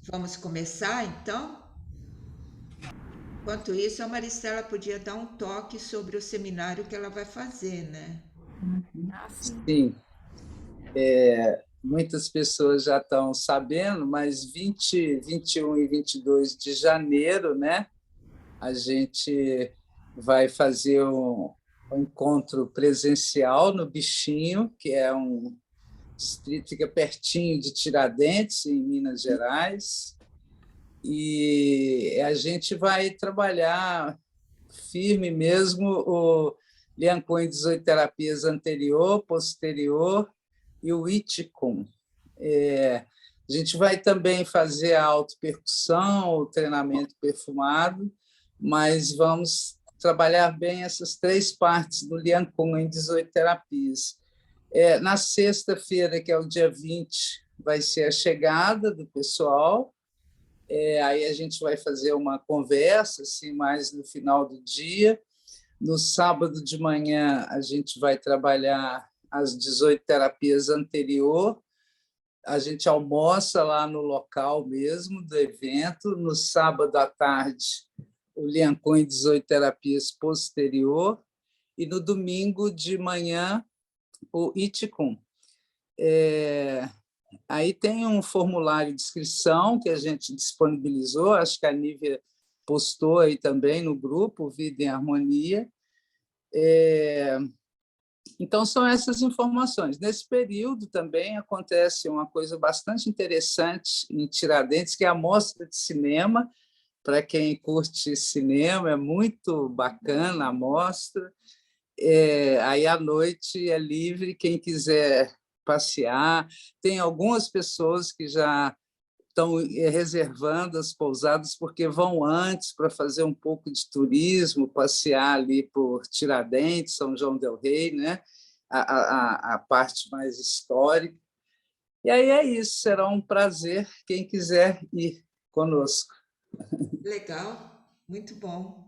Vamos começar, então? Enquanto isso, a Maristela podia dar um toque sobre o seminário que ela vai fazer, né? Ah, sim. Sim, muitas pessoas já estão sabendo, mas 20, 21 e 22 de janeiro, né, a gente vai fazer um encontro presencial no Bichinho, que é um distrito que fica pertinho de Tiradentes, em Minas Gerais, e a gente vai trabalhar firme mesmo o Liancon 18 terapias anterior, posterior e o Ichikun. A gente vai também fazer a autopercussão, o treinamento perfumado, mas vamos trabalhar bem essas três partes do Liancun em 18 terapias. Na sexta-feira, que é o dia 20, vai ser a chegada do pessoal. Aí a gente vai fazer uma conversa, assim, mais no final do dia. No sábado de manhã, a gente vai trabalhar as 18 terapias anterior. A gente almoça lá no local mesmo do evento. No sábado à tarde, o Liancon 18 terapias posterior. E no domingo de manhã, o Iticum. Aí tem um formulário de inscrição que a gente disponibilizou, acho que a Nívia postou aí também no grupo Vida em Harmonia. Então, são essas informações. Nesse período também acontece uma coisa bastante interessante em Tiradentes, que é a mostra de cinema. Para quem curte cinema, é muito bacana a mostra. Aí à noite é livre, quem quiser passear. Tem algumas pessoas que já estão reservando as pousadas porque vão antes para fazer um pouco de turismo, passear ali por Tiradentes, São João del Rei, né? A parte mais histórica. E aí é isso, será um prazer quem quiser ir conosco. Legal, muito bom.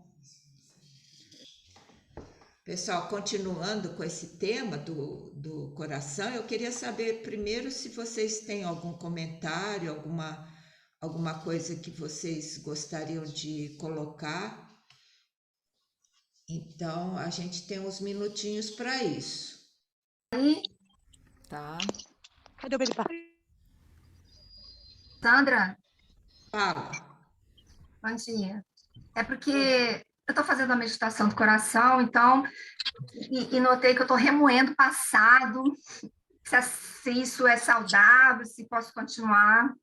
Pessoal, continuando com esse tema do coração, eu queria saber primeiro se vocês têm algum comentário, alguma coisa que vocês gostariam de colocar. Então, a gente tem uns minutinhos para isso. Tá. Cadê o Belipar? Sandra, Fala. bom dia. É porque eu estou fazendo a meditação do coração, então, e notei que eu estou remoendo o passado, se isso é saudável, se posso continuar.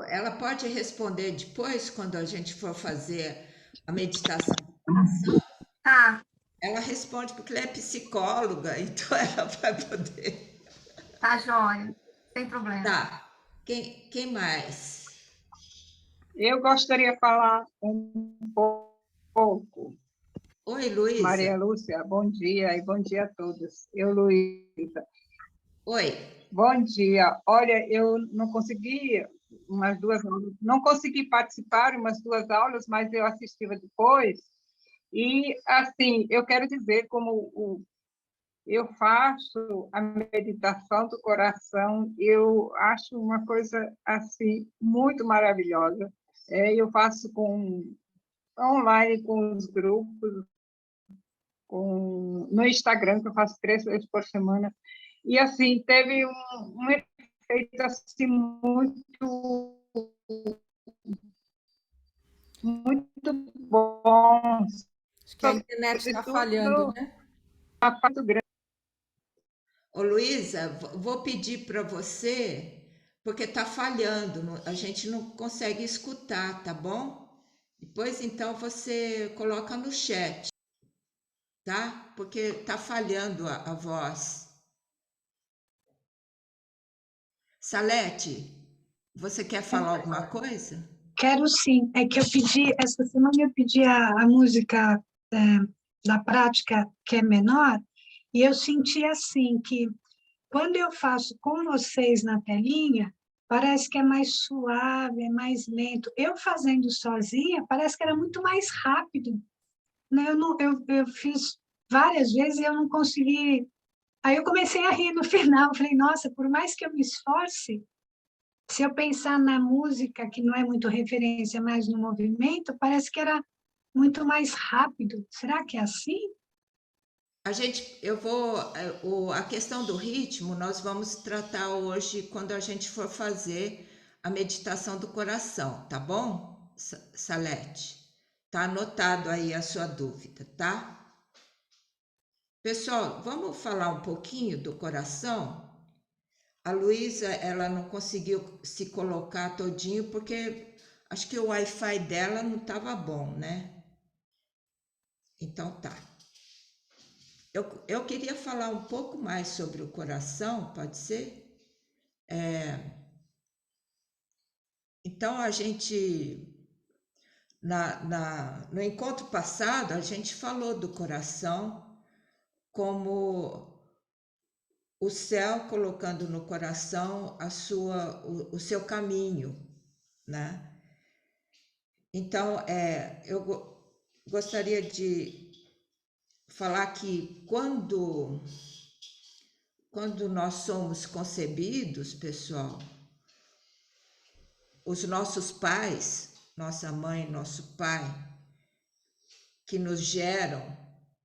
Ela pode responder depois, quando a gente for fazer a meditação do coração. Tá, Ela responde porque ela é psicóloga, então ela vai poder. tá, joia, sem problema. Tá. Quem mais? Eu gostaria de falar um pouco. Oi, Luísa. Maria Lúcia, bom dia e bom dia a todos. Eu, Luísa. Oi. Bom dia. Olha, eu não consegui não consegui participar de umas duas aulas, mas eu assisti depois. E, assim, eu quero dizer como eu faço a meditação do coração, eu acho uma coisa, assim, muito maravilhosa. Eu faço online com os grupos, no Instagram, que eu faço 3 vezes por semana. E, assim, teve um efeito assim, muito bom. Acho que a internet está falhando, né? Ô, Luísa, vou pedir para você, porque está falhando, a gente não consegue escutar, tá bom? Depois, então, você coloca no chat, tá? Porque está falhando a voz. Salete, você quer falar alguma coisa? Quero sim. É que eu pedi, essa semana eu pedi a música da prática que é menor, e eu senti assim que quando eu faço com vocês na telinha, parece que é mais suave, é mais lento. Eu fazendo sozinha, parece que era muito mais rápido, né? Eu fiz várias vezes e eu não consegui. Aí eu comecei a rir no final, falei, nossa, por mais que eu me esforce, se eu pensar na música, que não é muito referência mais no movimento, parece que era muito mais rápido. Será que é assim? A questão do ritmo, nós vamos tratar hoje quando a gente for fazer a meditação do coração, tá bom, Salete? Tá anotado aí a sua dúvida, tá? Pessoal, vamos falar um pouquinho do coração? A Luísa, ela não conseguiu se colocar todinho porque acho que o Wi-Fi dela não estava bom, né? Então tá. Eu queria falar um pouco mais sobre o coração, pode ser? Então, a gente, no encontro passado, a gente falou do coração como o céu colocando no coração o seu caminho, né? Então, eu gostaria de falar que quando nós somos concebidos, pessoal, os nossos pais, nossa mãe, nosso pai, que nos geram,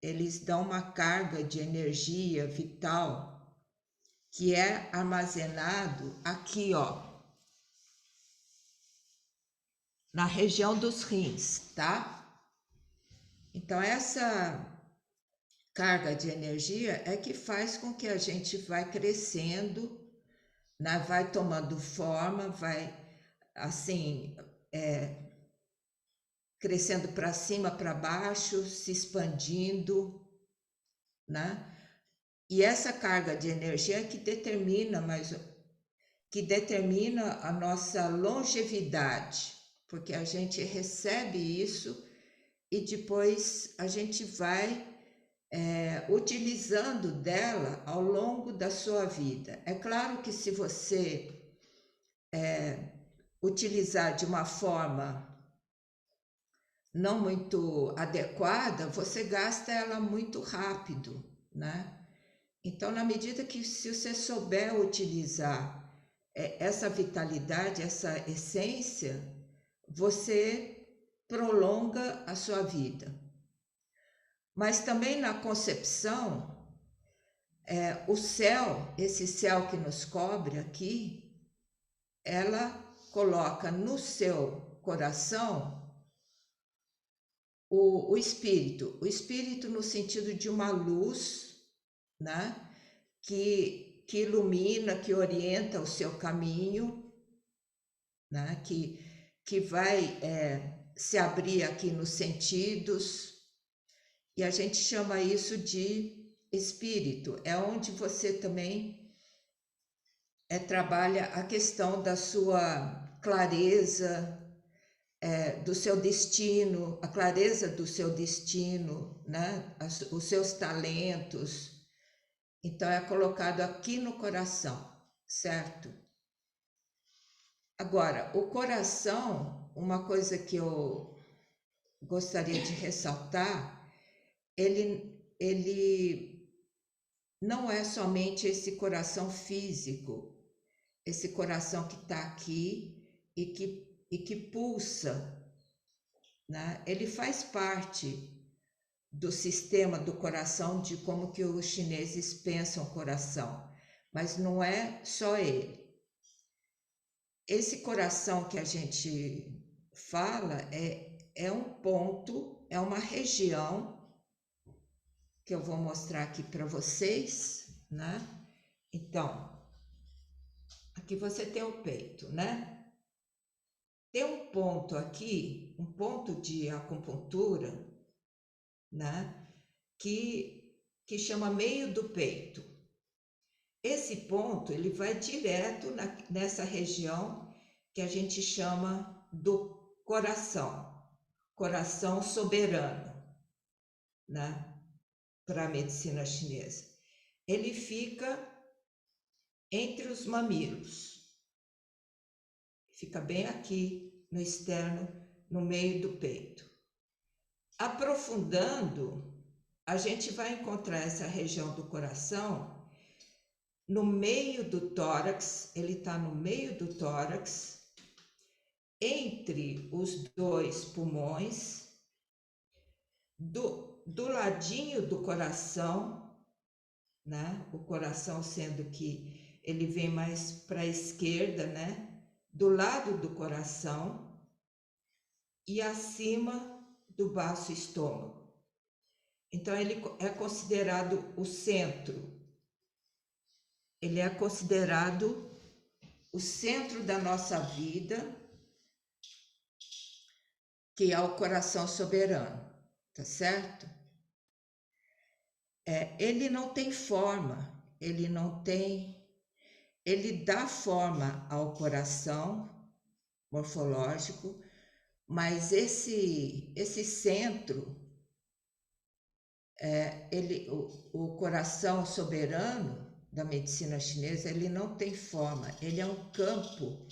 eles dão uma carga de energia vital que é armazenado aqui, ó, na região dos rins, tá? Então, essa carga de energia é que faz com que a gente vai crescendo, né? Vai tomando forma, vai assim, crescendo para cima, para baixo, se expandindo, né? E essa carga de energia é que determina a nossa longevidade, porque a gente recebe isso e depois a gente vai utilizando dela ao longo da sua vida. É claro que se você utilizar de uma forma não muito adequada, você gasta ela muito rápido, né? Então, na medida que se você souber utilizar essa vitalidade, essa essência, você prolonga a sua vida. Mas também na concepção, o céu, esse céu que nos cobre aqui, ela coloca no seu coração o espírito no sentido de uma luz, né? Que ilumina, que orienta o seu caminho, né? Que vai se abrir aqui nos sentidos, e a gente chama isso de espírito. É onde você também trabalha a questão da sua clareza, do seu destino, a clareza do seu destino, né? Os seus talentos. Então, é colocado aqui no coração, certo? Agora, o coração, uma coisa que eu gostaria de ressaltar, ele não é somente esse coração físico, esse coração que está aqui e que pulsa, né? Ele faz parte do sistema do coração, de como que os chineses pensam o coração, mas não é só ele. Esse coração que a gente fala é um ponto, é uma região que eu vou mostrar aqui para vocês, né? Então, aqui você tem o peito, né? Tem um ponto aqui, um ponto de acupuntura, né? Que chama meio do peito. Esse ponto, ele vai direto nessa região que a gente chama do coração soberano, né? Para a medicina chinesa. Ele fica entre os mamilos, fica bem aqui no externo, no meio do peito. Aprofundando, a gente vai encontrar essa região do coração no meio do tórax, ele está no meio do tórax, entre os dois pulmões, do ladinho do coração, né? O coração sendo que ele vem mais para a esquerda, né? Do lado do coração e acima do baço estômago. Então, ele é considerado o centro. Ele é considerado o centro da nossa vida, que é o coração soberano, tá certo? Ele não tem forma, ele dá forma ao coração morfológico, mas esse centro, o coração soberano da medicina chinesa, ele não tem forma, ele é um campo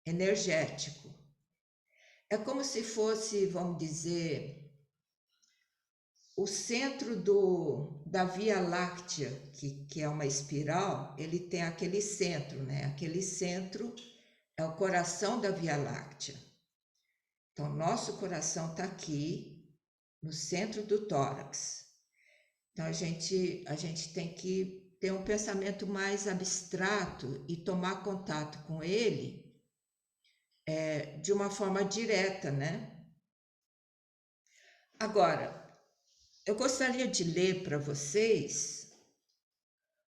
energético. É como se fosse, vamos dizer, o centro da Via Láctea, que é uma espiral, ele tem aquele centro, né? Aquele centro é o coração da Via Láctea. Então, nosso coração está aqui, no centro do tórax. Então, a gente tem que ter um pensamento mais abstrato e tomar contato com ele de uma forma direta, né? Agora, eu gostaria de ler para vocês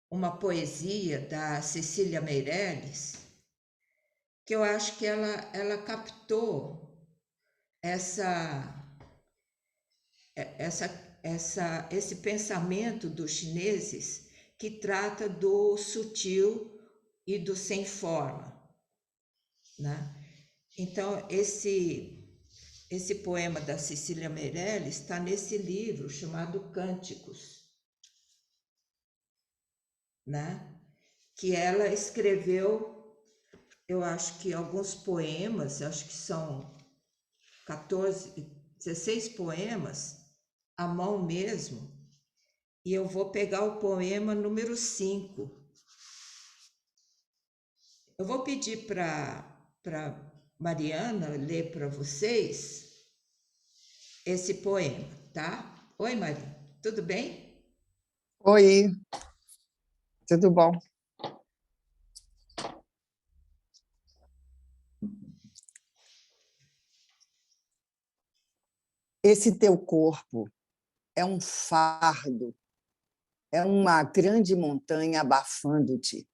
uma poesia da Cecília Meirelles, que eu acho que ela captou esse pensamento dos chineses que trata do sutil e do sem forma, né? Então, esse poema da Cecília Meirelles está nesse livro chamado Cânticos, né? Que ela escreveu, eu acho que alguns poemas, acho que são 16 poemas, à mão mesmo, e eu vou pegar o poema número 5. Eu vou pedir para Mariana ler para vocês esse poema, tá? Oi, Maria, tudo bem? Oi, tudo bom? Esse teu corpo é um fardo, é uma grande montanha abafando-te,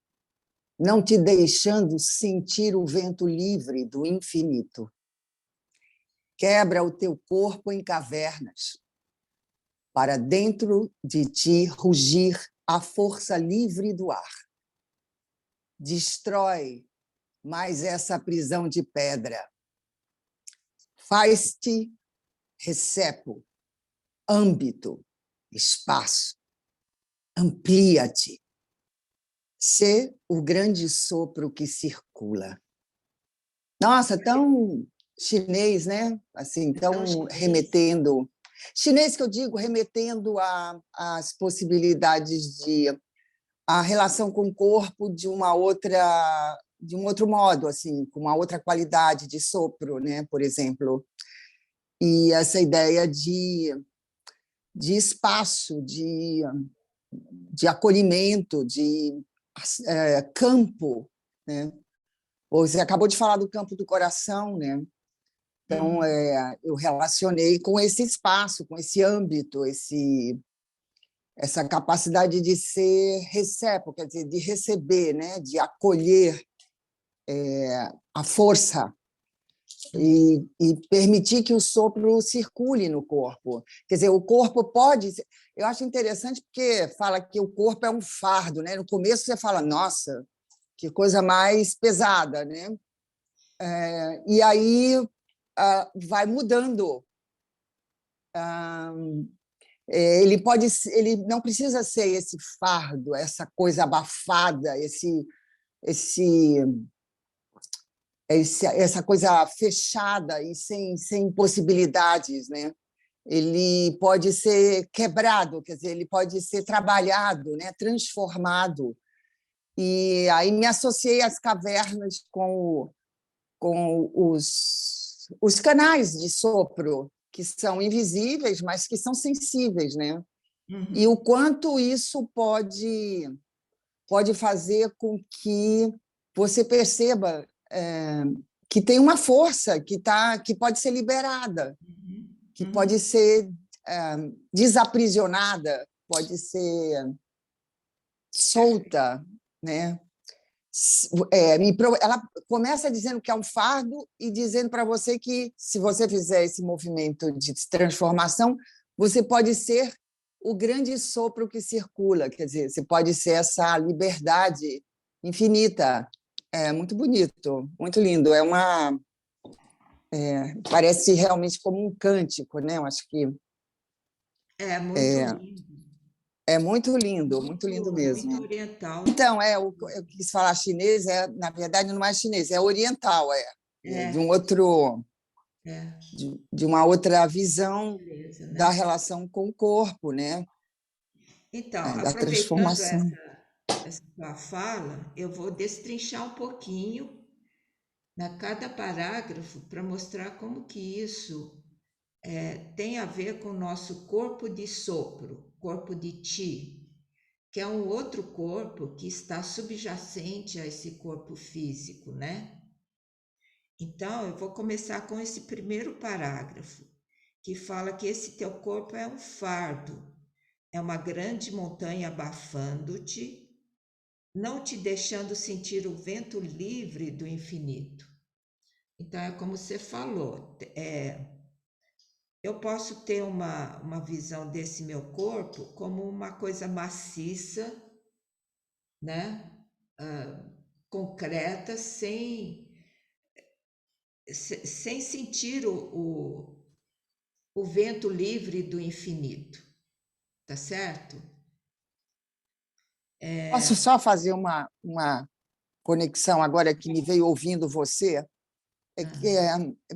não te deixando sentir o vento livre do infinito. Quebra o teu corpo em cavernas, para dentro de ti rugir a força livre do ar. Destrói mais essa prisão de pedra. Faz-te recepo, âmbito, espaço. Amplia-te. Sê o grande sopro que circula. Nossa, tão chinês, né? Assim, tão remetendo. Chinês que eu digo, remetendo às possibilidades de a relação com o corpo de um outro modo, assim, com uma outra qualidade de sopro, né? Por exemplo. E essa ideia de espaço, de acolhimento, de campo, né? Você acabou de falar do campo do coração, né? Então, eu relacionei com esse espaço, com esse âmbito, essa capacidade de ser recéproco, quer dizer, de receber, né? De acolher a força e permitir que o sopro circule no corpo. Quer dizer, o corpo pode... Eu acho interessante porque fala que o corpo é um fardo, né? No começo você fala, nossa, que coisa mais pesada, né? E aí vai mudando. Ele não precisa ser esse fardo, essa coisa abafada, essa coisa fechada e sem possibilidades, né? Ele pode ser quebrado, quer dizer, ele pode ser trabalhado, né? Transformado. E aí me associei às cavernas com os canais de sopro, que são invisíveis, mas que são sensíveis, né? E o quanto isso pode fazer com que você perceba que tem uma força que pode ser liberada, que pode ser desaprisionada, pode ser solta, né? Ela começa dizendo que é um fardo e dizendo para você que, se você fizer esse movimento de transformação, você pode ser o grande sopro que circula, quer dizer, você pode ser essa liberdade infinita. É muito bonito, muito lindo. Parece realmente como um cântico, né? Eu acho que É muito lindo. é muito lindo mesmo. Muito oriental. Então, eu quis falar chinês, na verdade não é chinês, é oriental, de um outro, de uma outra visão Beleza, né? da relação com o corpo, né? Então, Da aproveitando transformação. essa tua fala, eu vou destrinchar um pouquinho na cada parágrafo para mostrar como que isso tem a ver com o nosso corpo de sopro, corpo de Qi, que é um outro corpo que está subjacente a esse corpo físico, né? Então, eu vou começar com esse primeiro parágrafo, que fala que esse teu corpo é um fardo, é uma grande montanha abafando-te, não te deixando sentir o vento livre do infinito. Então, é como você falou, eu posso ter uma visão desse meu corpo como uma coisa maciça, né? Concreta, sem sentir o vento livre do infinito, tá certo? Posso só fazer uma conexão agora que me veio ouvindo você?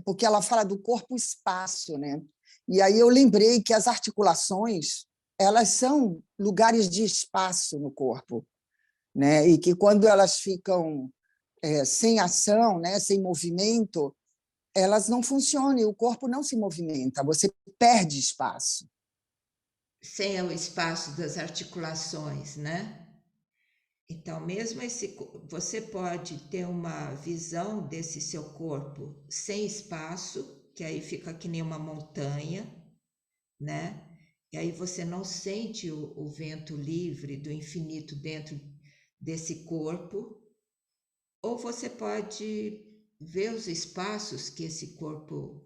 Porque ela fala do corpo-espaço, né? E aí eu lembrei que as articulações, elas são lugares de espaço no corpo, né? E que quando elas ficam sem ação, né, sem movimento, elas não funcionam, e o corpo não se movimenta, você perde espaço. Sem o espaço das articulações, né? Então, mesmo você pode ter uma visão desse seu corpo sem espaço, que aí fica que nem uma montanha, né? E aí você não sente o vento livre do infinito dentro desse corpo, ou você pode ver os espaços que esse corpo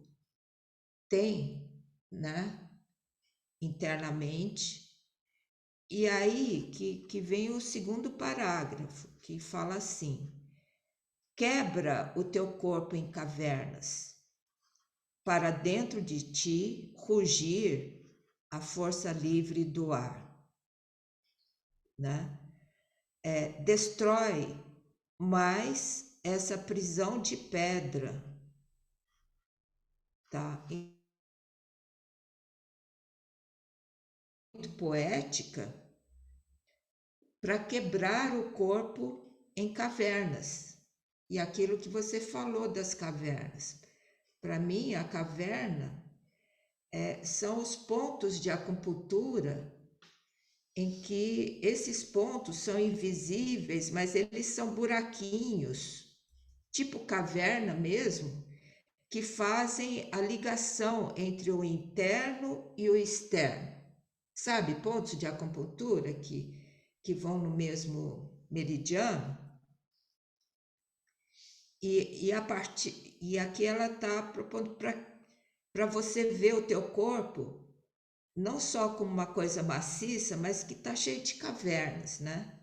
tem, né? Internamente. E aí que vem o segundo parágrafo, que fala assim: quebra o teu corpo em cavernas, para dentro de ti rugir a força livre do ar, né? Destrói mais essa prisão de pedra, tá? Muito poética, para quebrar o corpo em cavernas. E aquilo que você falou das cavernas. Para mim, a caverna são os pontos de acupuntura em que esses pontos são invisíveis, mas eles são buraquinhos, tipo caverna mesmo, que fazem a ligação entre o interno e o externo. Sabe, pontos de acupuntura que vão no mesmo meridiano? E aqui ela está propondo para você ver o teu corpo não só como uma coisa maciça, mas que está cheio de cavernas, né?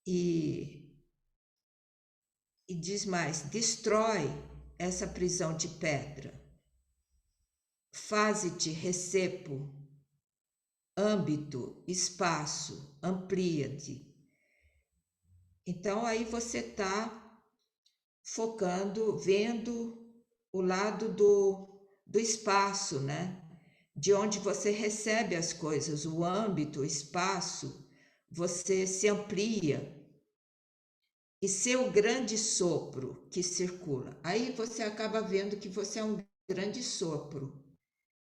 E diz mais: destrói essa prisão de pedra, faze-te recepo, âmbito, espaço, amplia-te. Então aí você está focando, vendo o lado do espaço, né? De onde você recebe as coisas, o âmbito, o espaço, você se amplia, e ser o grande sopro que circula. Aí você acaba vendo que você é um grande sopro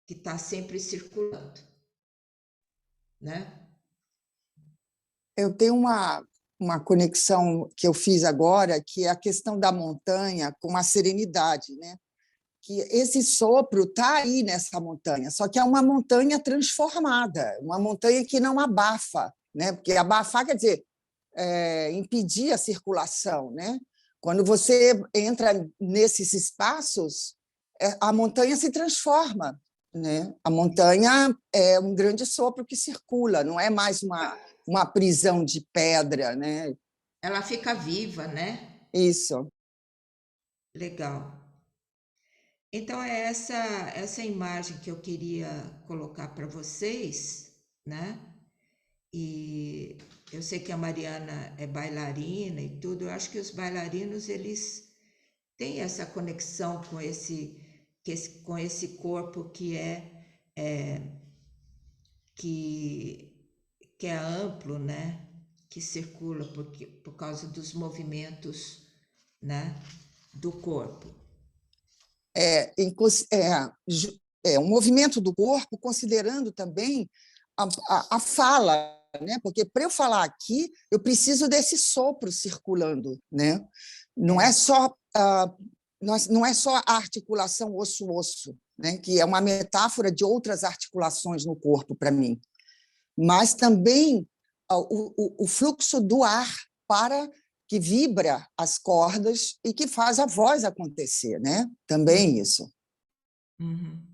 que está sempre circulando, né? Eu tenho uma conexão que eu fiz agora, que é a questão da montanha com a serenidade, né? Que esse sopro está aí nessa montanha, só que é uma montanha transformada, uma montanha que não abafa, né? Porque abafar quer dizer impedir a circulação, né? Quando você entra nesses espaços, a montanha se transforma, né? A montanha é um grande sopro que circula, não é mais uma prisão de pedra, né? Ela fica viva, né? Isso. Legal. Então é essa imagem que eu queria colocar para vocês, né? E eu sei que a Mariana é bailarina e tudo. Eu acho que os bailarinos eles têm essa conexão com esse corpo que que é amplo, né? Que circula por causa dos movimentos, né? Do corpo. Um movimento do corpo, considerando também a fala, né? Porque para eu falar aqui, eu preciso desse sopro circulando, né? Não é só não é só a articulação osso-osso, né? Que é uma metáfora de outras articulações no corpo para mim, mas também o fluxo do ar para que vibra as cordas e que faz a voz acontecer, né? Também isso. Uhum.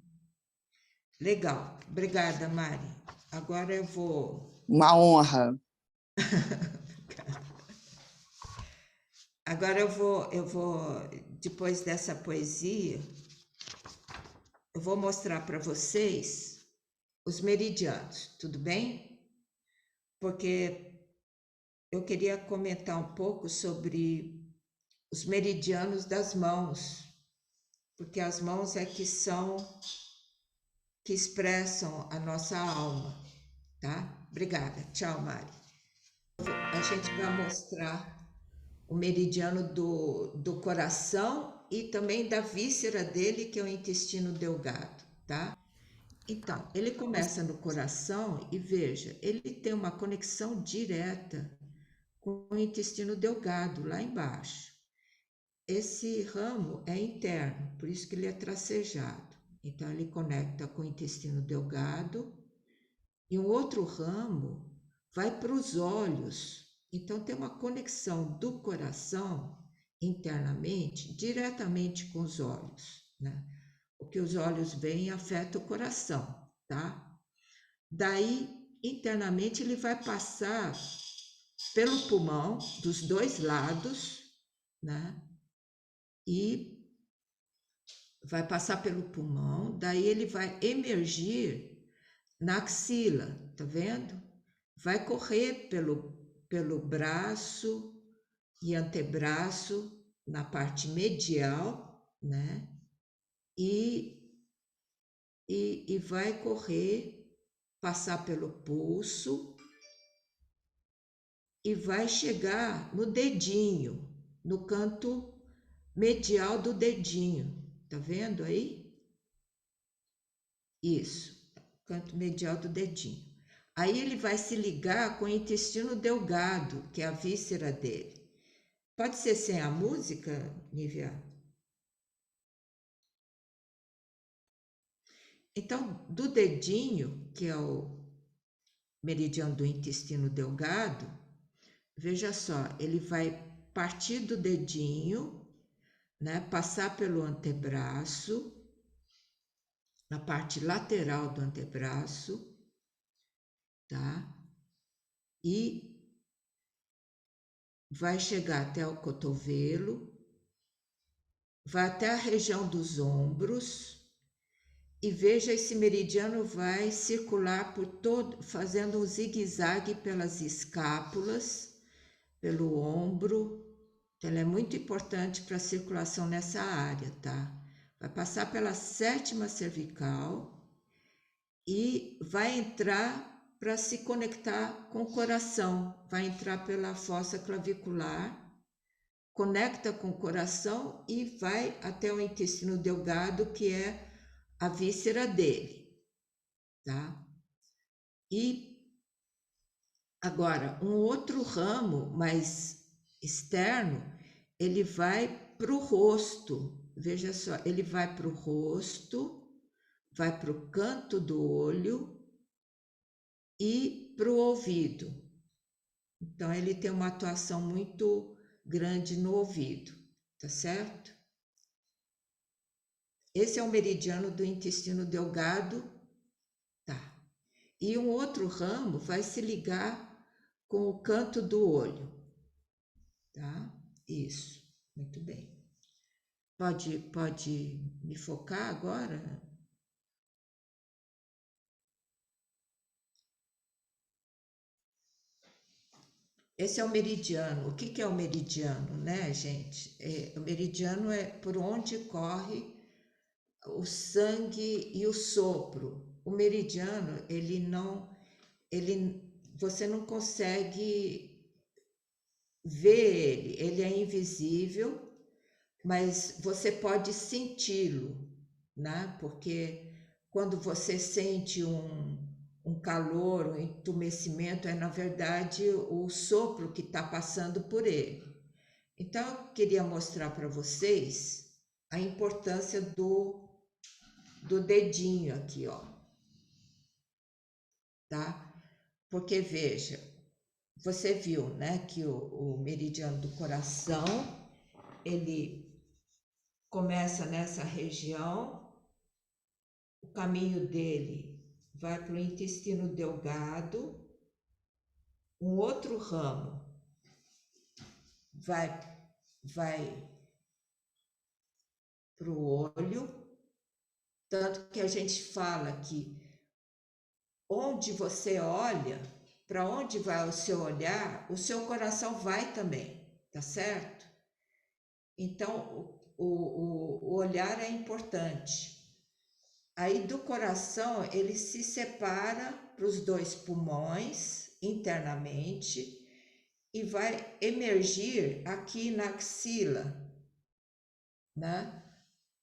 Legal, obrigada, Mari. Agora eu vou. Uma honra. Agora eu vou, depois dessa poesia, eu vou mostrar para vocês os meridianos, tudo bem? Porque eu queria comentar um pouco sobre os meridianos das mãos, porque as mãos é que expressam a nossa alma, tá? Obrigada. Tchau, Mari. A gente vai mostrar o meridiano do coração e também da víscera dele, que é o intestino delgado, tá? Então, ele começa no coração e veja, ele tem uma conexão direta com o intestino delgado, lá embaixo. Esse ramo é interno, por isso que ele é tracejado. Então, ele conecta com o intestino delgado e um outro ramo vai para os olhos. Então, tem uma conexão do coração internamente, diretamente com os olhos, né? O que os olhos veem afeta o coração, tá? Daí, internamente, ele vai passar pelo pulmão, dos dois lados, né? E vai passar pelo pulmão, daí ele vai emergir na axila, tá vendo? Vai correr pelo braço e antebraço na parte medial, né? E vai correr, passar pelo pulso e vai chegar no dedinho, no canto medial do dedinho. Tá vendo aí? Isso, canto medial do dedinho. Aí ele vai se ligar com o intestino delgado, que é a víscera dele. Pode ser sem a música, Nívia? Então, do dedinho, que é o meridiano do intestino delgado, veja só, ele vai partir do dedinho, né, passar pelo antebraço, na parte lateral do antebraço, tá? E vai chegar até o cotovelo, vai até a região dos ombros e veja, esse meridiano vai circular por todo, fazendo um zigue-zague pelas escápulas, pelo ombro. Então, ela é muito importante para a circulação nessa área, tá? Vai passar pela sétima cervical e vai entrar para se conectar com o coração, vai entrar pela fossa clavicular, conecta com o coração e vai até o intestino delgado, que é a víscera dele, tá? E agora, um outro ramo mais externo, ele vai para o rosto. Veja só, ele vai para o rosto, vai para o canto do olho e para o ouvido. Então, ele tem uma atuação muito grande no ouvido, tá certo? Esse é o meridiano do intestino delgado, tá? E um outro ramo vai se ligar com o canto do olho, tá? Isso, muito bem. Pode me focar agora? Esse é o meridiano. O que é o meridiano, né, gente? O meridiano é por onde corre o sangue e o sopro. O meridiano, você não consegue ver ele é invisível, mas você pode senti-lo, né? Porque quando você sente um calor, um entumecimento, é na verdade o sopro que está passando por ele. Então, eu queria mostrar para vocês a importância do dedinho aqui, ó, tá? Porque veja, você viu, né, que o meridiano do coração, ele começa nessa região, o caminho dele vai para o intestino delgado, um outro ramo vai para o olho, tanto que a gente fala que onde você olha, para onde vai o seu olhar, o seu coração vai também, tá certo? Então, o olhar é importante. Aí do coração, ele se separa para os 2 pulmões internamente e vai emergir aqui na axila, né?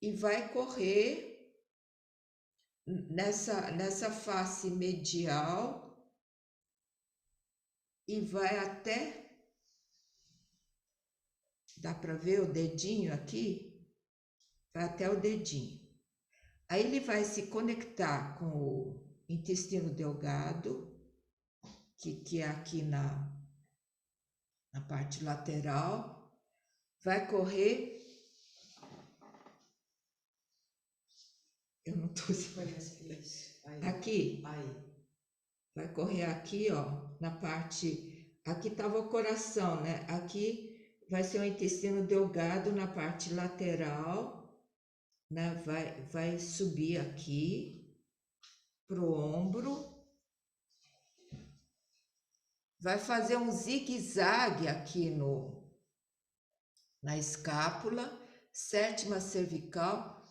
E vai correr nessa face medial e vai até, dá para ver o dedinho aqui? Vai até o dedinho. Aí ele vai se conectar com o intestino delgado, que é aqui na parte lateral, vai correr. Eu não estou aqui. Vai correr aqui, ó, na parte. Aqui estava o coração, né? Aqui vai ser o intestino delgado na parte lateral, né? Vai subir aqui pro ombro. Vai fazer um zigue-zague aqui na escápula, 7ª cervical.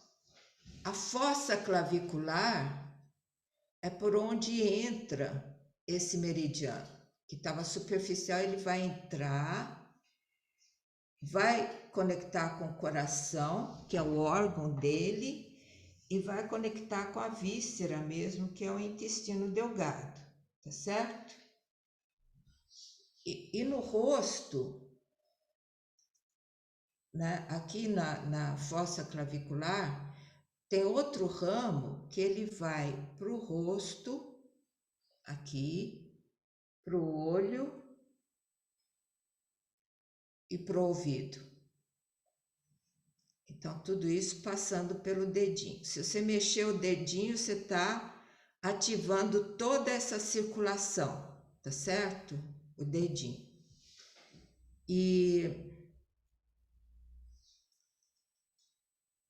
A fossa clavicular é por onde entra esse meridiano, que estava superficial, ele vai entrar, vai conectar com o coração, que é o órgão dele, e vai conectar com a víscera mesmo, que é o intestino delgado, tá certo? E no rosto, né, aqui na fossa clavicular, tem outro ramo que ele vai para o rosto, aqui, para o olho e para o ouvido. Então, tudo isso passando pelo dedinho. Se você mexer o dedinho, você está ativando toda essa circulação, tá certo? O dedinho. E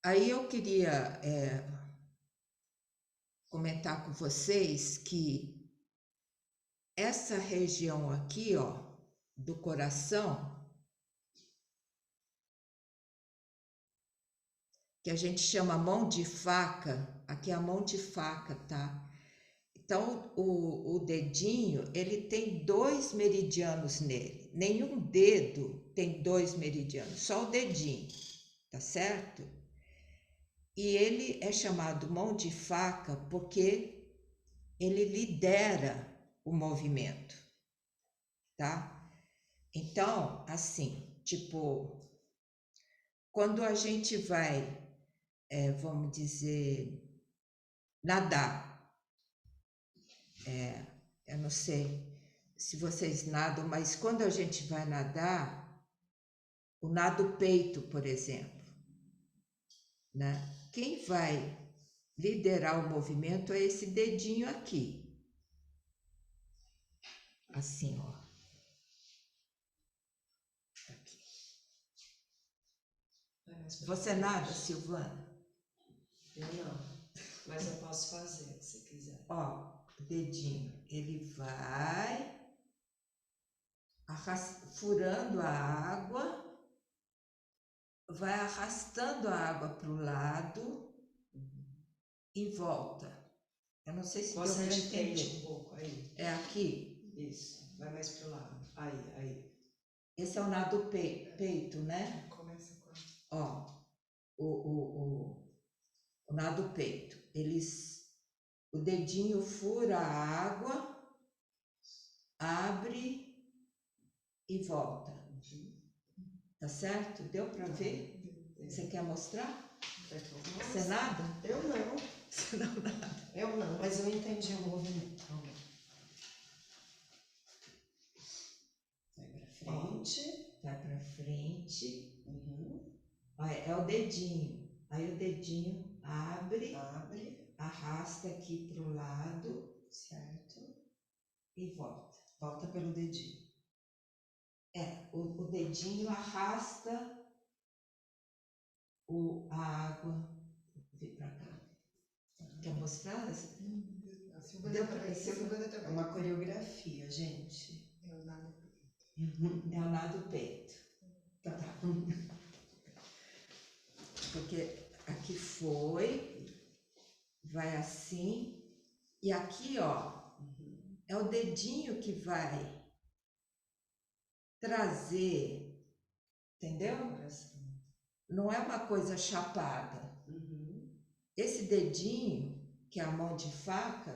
aí eu queria comentar com vocês que essa região aqui, ó, do coração, que a gente chama mão de faca, aqui é a mão de faca, tá? Então, o dedinho, ele tem 2 meridianos nele. Nenhum dedo tem 2 meridianos, só o dedinho, tá certo? E ele é chamado mão de faca porque ele lidera o movimento, tá? Então, assim, tipo, quando a gente vai, vamos dizer, nadar, eu não sei se vocês nadam, mas quando a gente vai nadar, o nado peito, por exemplo, né? Quem vai liderar o movimento é esse dedinho aqui. Assim, ó. Aqui. Você nada, Silvana? Eu não, mas eu posso fazer, se quiser. Ó, o dedinho, ele vai furando a água, vai arrastando a água para o lado e volta. Eu não sei se deu para entender. Um pouco aí. É aqui? Isso, vai mais pro lado. Aí. Esse é o nado peito, né? Começa com... Ó, o nado peito. O dedinho fura a água, abre e volta. Tá certo? Deu para ver? Você quer mostrar? Você nada? Eu não. Você não nada. Eu não, mas eu entendi o movimento. Vai para frente. Vai para frente. Uhum. É o dedinho. Aí o dedinho abre, arrasta aqui para o lado, certo? E volta. Volta pelo dedinho. O dedinho arrasta a água. Vem para cá. Quer mostrar? Deu para ver? É uma coreografia, gente. É o nado peito. Tá. Porque aqui vai assim, e aqui, ó, é o dedinho que vai trazer, entendeu? Não é uma coisa chapada. Esse dedinho, que é a mão de faca,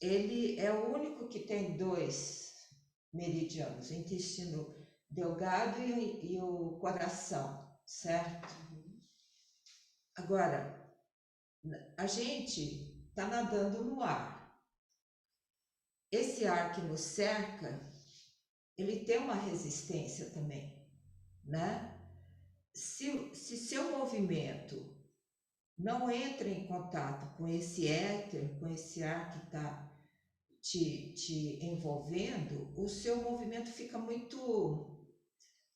ele é o único que tem 2 meridianos, o intestino delgado e o coração, certo? Agora, a gente está nadando no ar. Esse ar que nos cerca, ele tem uma resistência também, né? Se seu movimento não entra em contato com esse éter, com esse ar que está te envolvendo, o seu movimento fica muito,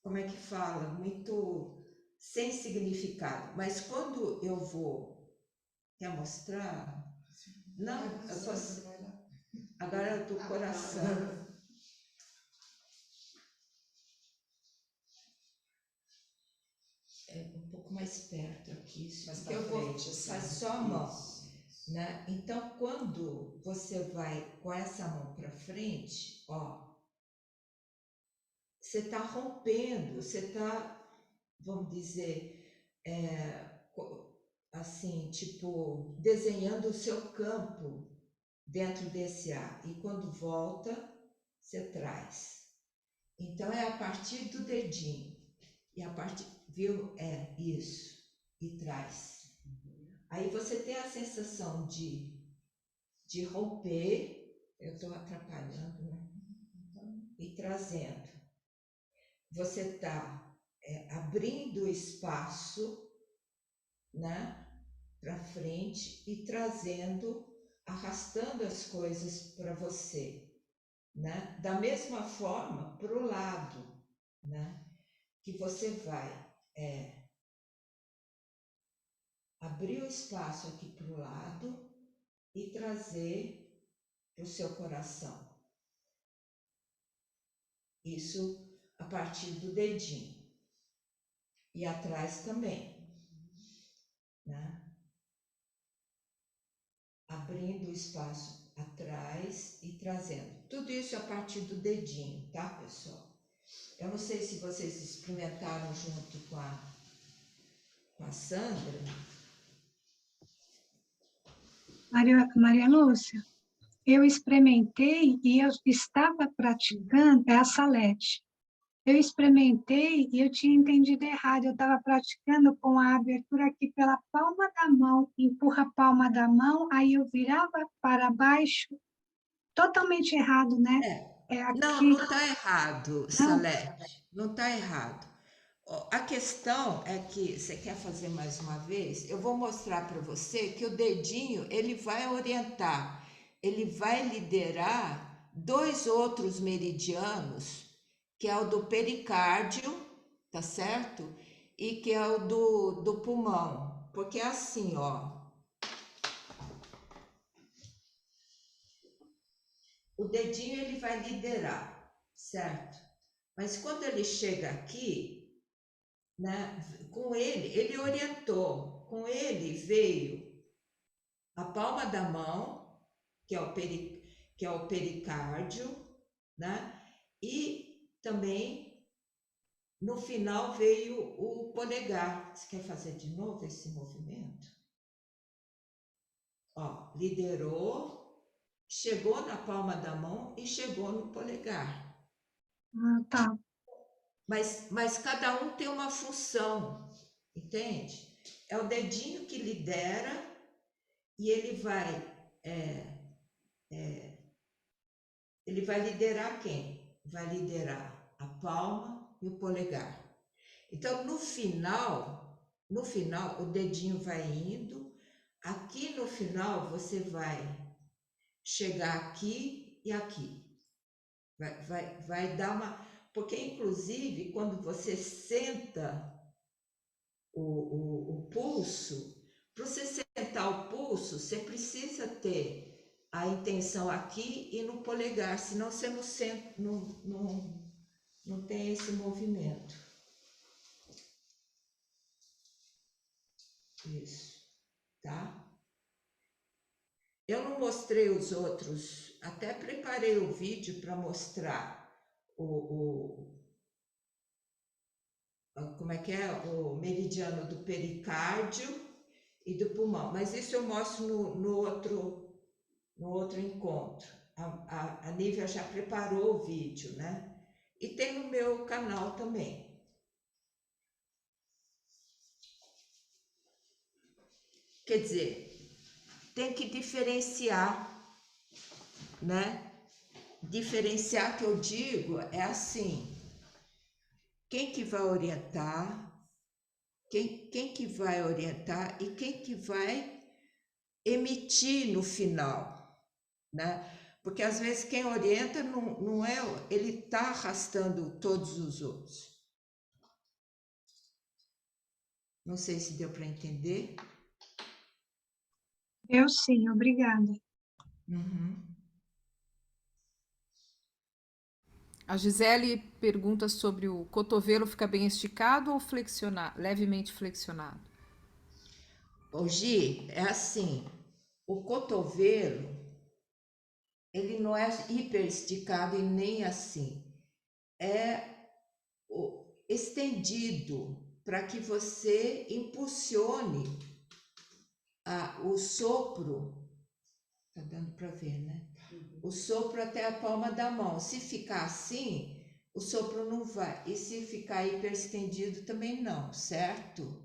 como é que fala? Muito sem significado. Mas quando eu vou... Quer mostrar? Não, eu posso... Agora é do coração. Um pouco mais perto aqui, porque eu vou faz só a mão, né? Então, quando você vai com essa mão para frente, ó, você está rompendo, você está, vamos dizer, assim, tipo, desenhando o seu campo dentro desse ar. E quando volta, você traz. Então, é a partir do dedinho. E a partir, viu? É isso. E traz. Aí você tem a sensação de romper. Eu estou atrapalhando, né? E trazendo. Você está abrindo o espaço, né? Para frente e trazendo, arrastando as coisas para você, né? Da mesma forma, para o lado, né? Que você vai abrir o espaço aqui para o lado e trazer para o seu coração. Isso a partir do dedinho. E atrás também, né? Abrindo o espaço atrás e trazendo. Tudo isso a partir do dedinho, tá, pessoal? Eu não sei se vocês experimentaram junto com a Sandra. Maria Lúcia, eu experimentei e eu estava praticando, é a Salete. Eu experimentei e eu tinha entendido errado. Eu estava praticando com a abertura aqui pela palma da mão, empurra a palma da mão, aí eu virava para baixo, totalmente errado, né? É Não, aqui, não está errado, não? Salete, não está errado. Ó, a questão é que, você quer fazer mais uma vez? Eu vou mostrar para você que o dedinho, ele vai orientar, ele vai liderar dois outros meridianos, que é o do pericárdio, tá certo? E que é o do pulmão, porque é assim, ó. O dedinho ele vai liderar, certo? Mas quando ele chega aqui, né, com ele orientou, com ele veio a palma da mão, que é o pericárdio, né? E também no final veio o polegar. Você quer fazer de novo esse movimento? Ó, liderou, chegou na palma da mão e chegou no polegar. Ah, tá. Mas cada um tem uma função, entende? É o dedinho que lidera e ele vai liderar quem? Vai liderar a palma e o polegar. Então, no final, o dedinho vai indo. Aqui no final, você vai chegar aqui e aqui. Vai dar uma... Porque, inclusive, quando você senta o pulso, para você sentar o pulso, você precisa ter a intenção aqui e no polegar, senão você não, senta, não tem esse movimento. Isso, tá? Eu não mostrei os outros, até preparei o vídeo para mostrar como é que é? O meridiano do pericárdio e do pulmão, mas isso eu mostro no outro encontro. A Nívia já preparou o vídeo, né? E tem no meu canal também. Quer dizer, tem que diferenciar, né? Diferenciar que eu digo é assim, quem que vai orientar, quem que vai orientar e quem que vai emitir no final, né? Porque às vezes quem orienta não é, ele está arrastando todos os outros. Não sei se deu para entender. Eu sim, obrigada. Uhum. A Gisele pergunta sobre o cotovelo fica bem esticado ou flexionado, levemente flexionado? Ô, Gi, é assim, o cotovelo, ele não é hiper esticado e nem assim. É estendido para que você impulsione o sopro. Tá dando para ver, né? O sopro até a palma da mão. Se ficar assim, o sopro não vai. E se ficar hiperestendido também não, certo?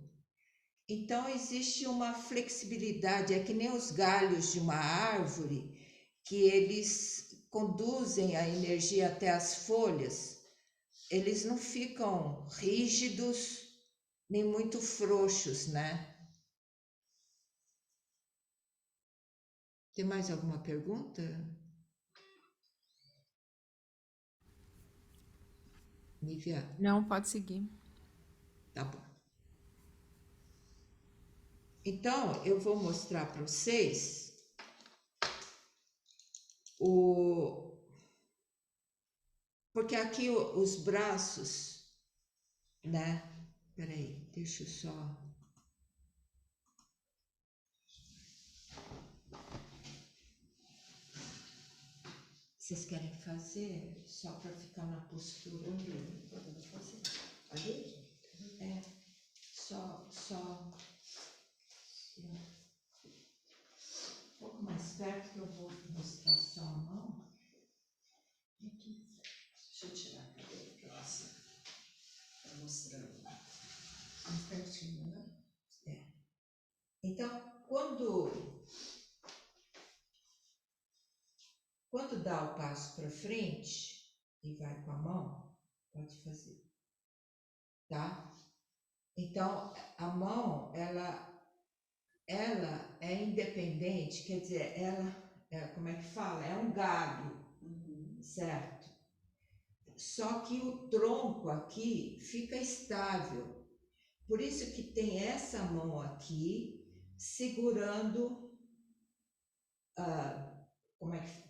Então existe uma flexibilidade, é que nem os galhos de uma árvore, que eles conduzem a energia até as folhas, eles não ficam rígidos nem muito frouxos, né? Tem mais alguma pergunta? Nívia? Não, pode seguir. Tá bom. Então, eu vou mostrar para vocês porque aqui os braços, né? Peraí, deixa eu só... Vocês querem fazer só para ficar na postura? Podemos fazer. Ali? É, só. Um pouco mais perto que eu vou mostrar só a mão. Aqui. Deixa eu tirar a cadeira para você. Tá mostrando. Mais pertinho, né? É. Então, quando dá o passo para frente e vai com a mão, pode fazer, tá? Então, a mão, ela é independente, quer dizer, como é que fala? É um galho, certo? Só que o tronco aqui fica estável. Por isso que tem essa mão aqui segurando,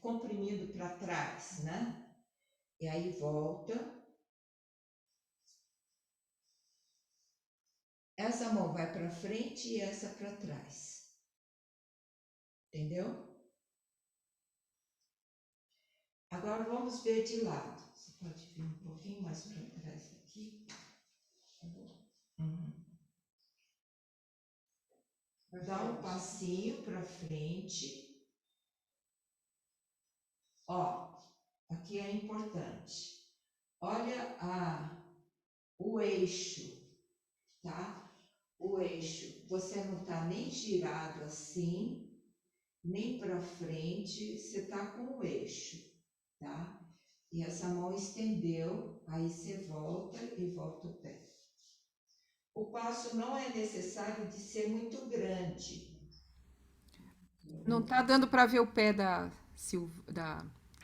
comprimido para trás, né? E aí volta. Essa mão vai para frente e essa para trás. Entendeu? Agora vamos ver de lado. Você pode vir um pouquinho mais para trás aqui. Dá um passinho para frente. Ó, aqui é importante. Olha o eixo, tá? O eixo, você não está nem girado assim, nem para frente, você está com o eixo, tá? E essa mão estendeu, aí você volta e volta o pé. O passo não é necessário de ser muito grande. Não tá dando para ver o pé da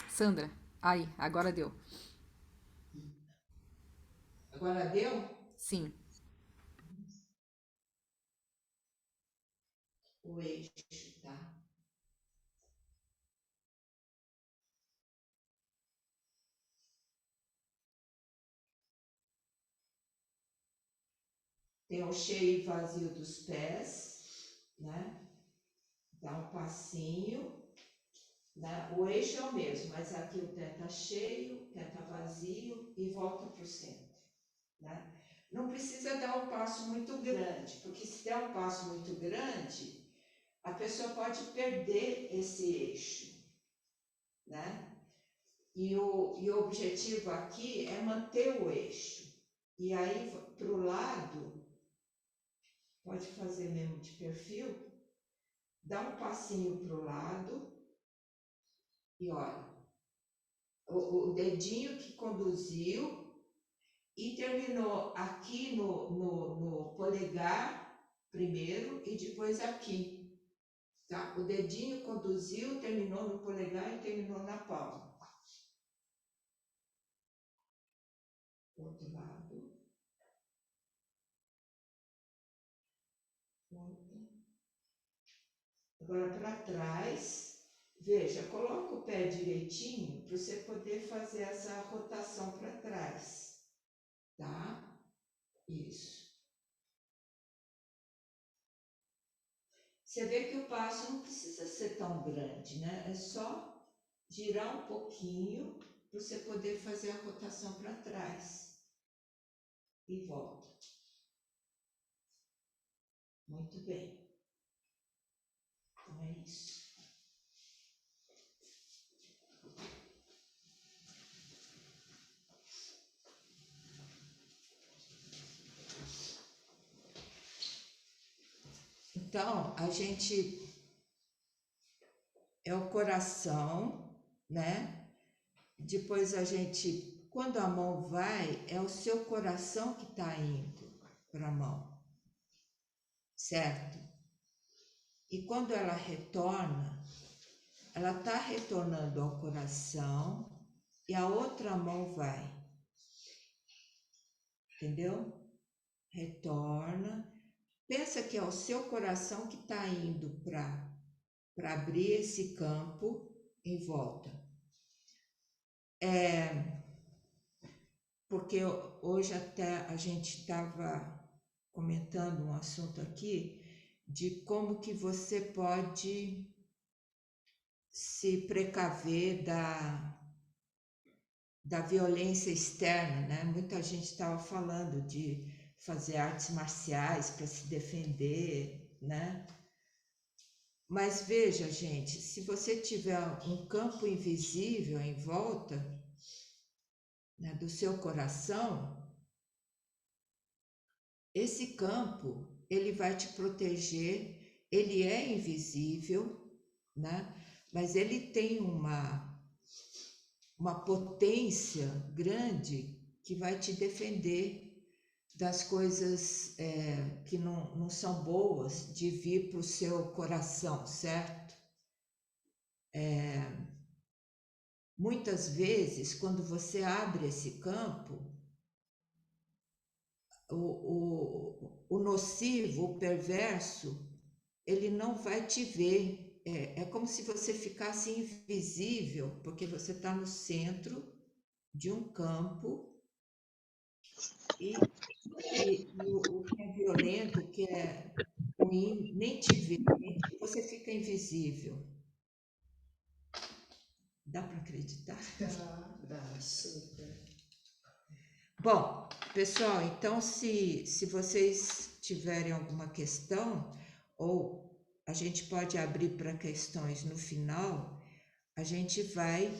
Sandra. Aí, agora deu. Agora deu? Sim. O eixo, tá? Tem o cheio e vazio dos pés, né? Dá um passinho, né? O eixo é o mesmo, mas aqui o pé tá cheio, o pé tá vazio e volta para o centro, né? Não precisa dar um passo muito grande, porque se der um passo muito grande, a pessoa pode perder esse eixo, né? E o objetivo aqui é manter o eixo. E aí, para o lado, pode fazer mesmo de perfil, dá um passinho para o lado e olha, o dedinho que conduziu e terminou aqui no polegar primeiro e depois aqui, tá? O dedinho conduziu, terminou no polegar e terminou na palma. Outro lado. Agora para trás, veja, coloca o pé direitinho para você poder fazer essa rotação para trás, tá? Isso. Você vê que o passo não precisa ser tão grande, né? É só girar um pouquinho para você poder fazer a rotação para trás. E volta. Muito bem. Então é isso. Então, a gente é o coração, né? Depois a gente, quando a mão vai, é o seu coração que está indo para a mão, certo? E quando ela retorna, ela está retornando ao coração e a outra mão vai, entendeu? Retorna. Pensa que é o seu coração que está indo para abrir esse campo em volta. Porque hoje até a gente estava comentando um assunto aqui de como que você pode se precaver da violência externa, né? Muita gente estava falando de fazer artes marciais para se defender, né? Mas veja, gente, se você tiver um campo invisível em volta, né, do seu coração, esse campo, ele vai te proteger, ele é invisível, né? Mas ele tem uma potência grande que vai te defender das coisas que não são boas de vir para o seu coração, certo? Muitas vezes, quando você abre esse campo, o nocivo, o perverso, ele não vai te ver. É como se você ficasse invisível, porque você está no centro de um campo e o que é violento, o que é ruim, nem te vê, você fica invisível. Dá para acreditar? Dá, super. Bom, pessoal, então se vocês tiverem alguma questão, ou a gente pode abrir para questões no final, a gente vai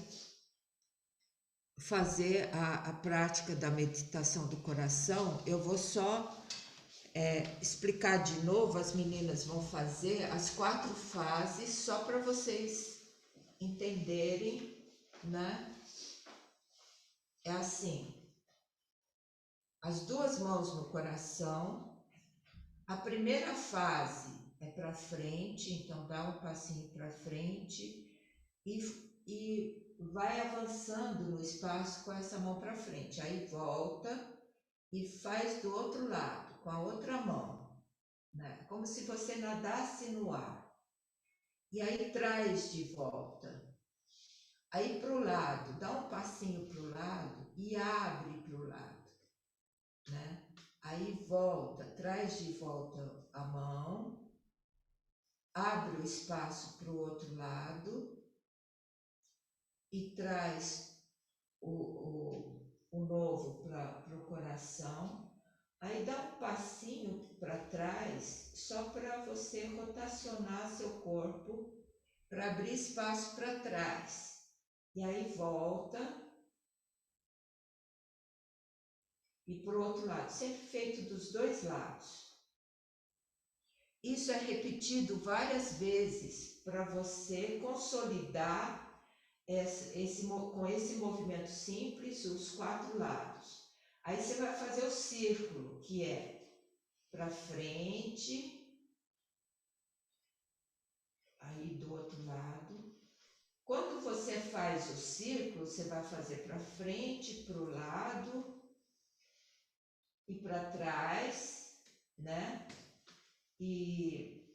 fazer a prática da meditação do coração. Eu vou só explicar de novo, as meninas vão fazer as 4 fases, só para vocês entenderem, né? É assim, as 2 mãos no coração, a primeira fase é para frente, então dá um passinho para frente e vai avançando no espaço com essa mão para frente, aí volta e faz do outro lado, com a outra mão, né? Como se você nadasse no ar. E aí traz de volta. Aí para o lado, dá um passinho para o lado e abre para o lado, né? Aí volta, traz de volta a mão, abre o espaço para o outro lado e traz o novo para o coração. Aí dá um passinho para trás, só para você rotacionar seu corpo, para abrir espaço para trás. E aí volta e para o outro lado, sempre feito dos 2 lados. Isso é repetido várias vezes para você consolidar com esse movimento simples, os 4 lados. Aí você vai fazer o círculo, que é para frente, aí do outro lado. Quando você faz o círculo, você vai fazer para frente, para o lado e para trás, né? E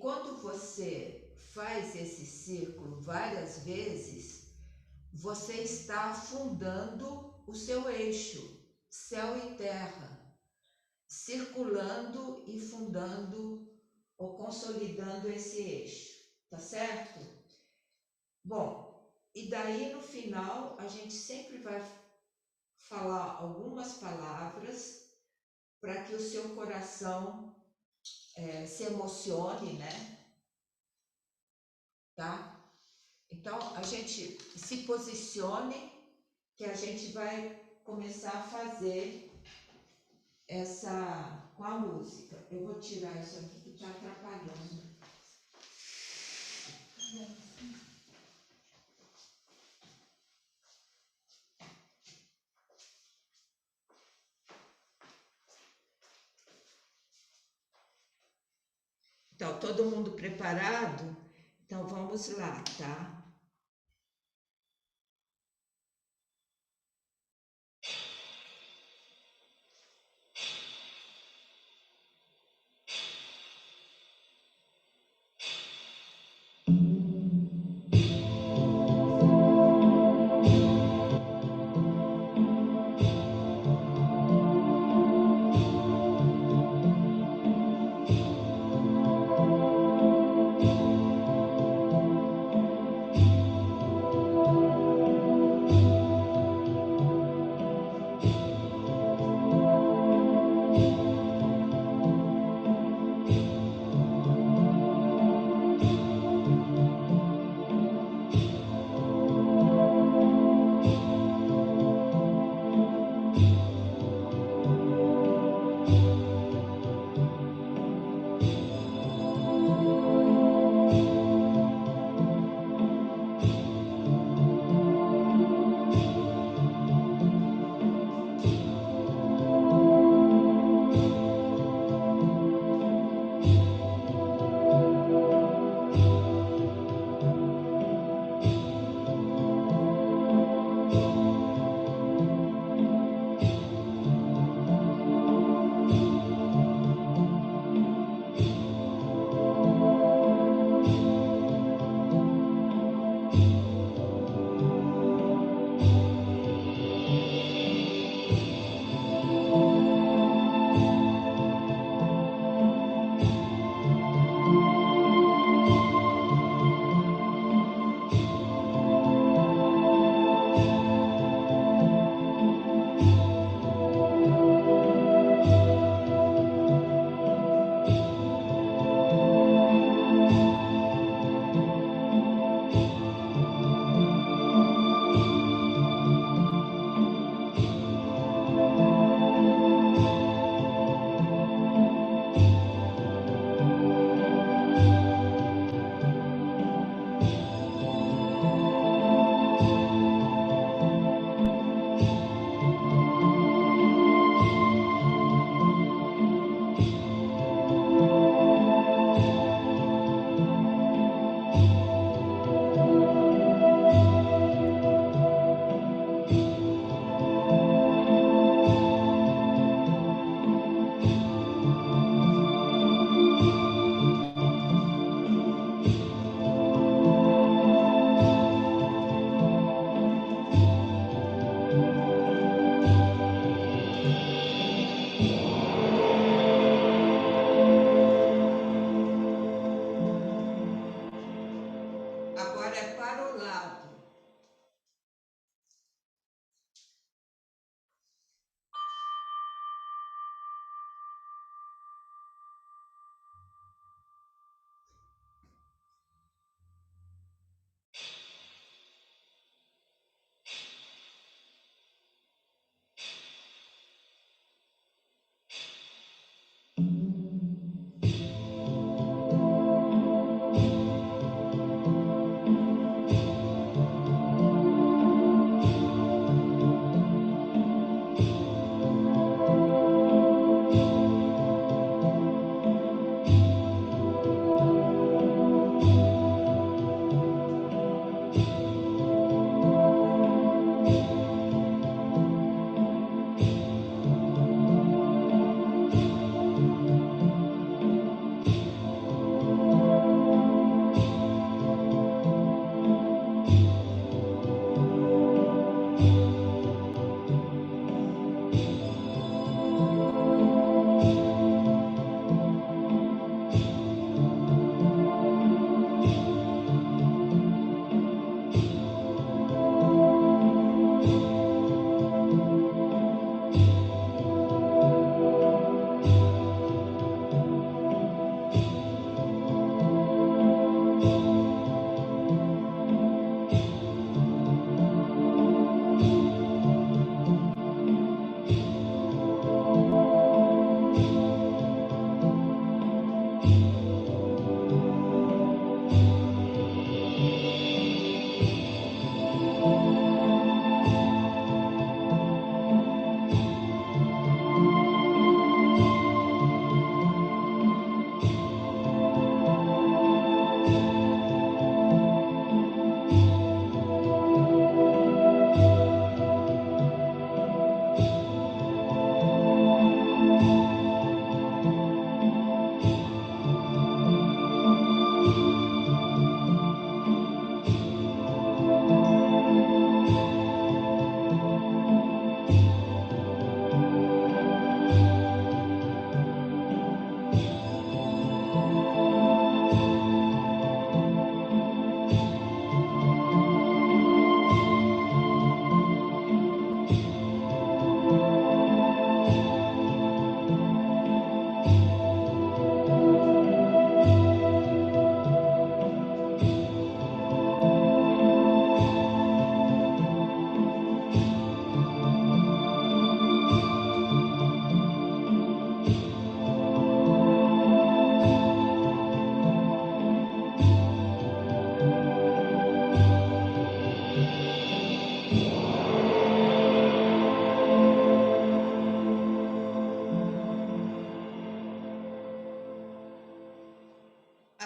quando você faz esse círculo várias vezes, você está afundando o seu eixo, céu e terra, circulando e fundando ou consolidando esse eixo, tá certo? Bom, e daí no final a gente sempre vai falar algumas palavras para que o seu coração se emocione, né? Tá? Então a gente se posicione, que a gente vai começar a fazer essa com a música. Eu vou tirar isso aqui que está atrapalhando. Então, todo mundo preparado? Então, vamos lá, tá?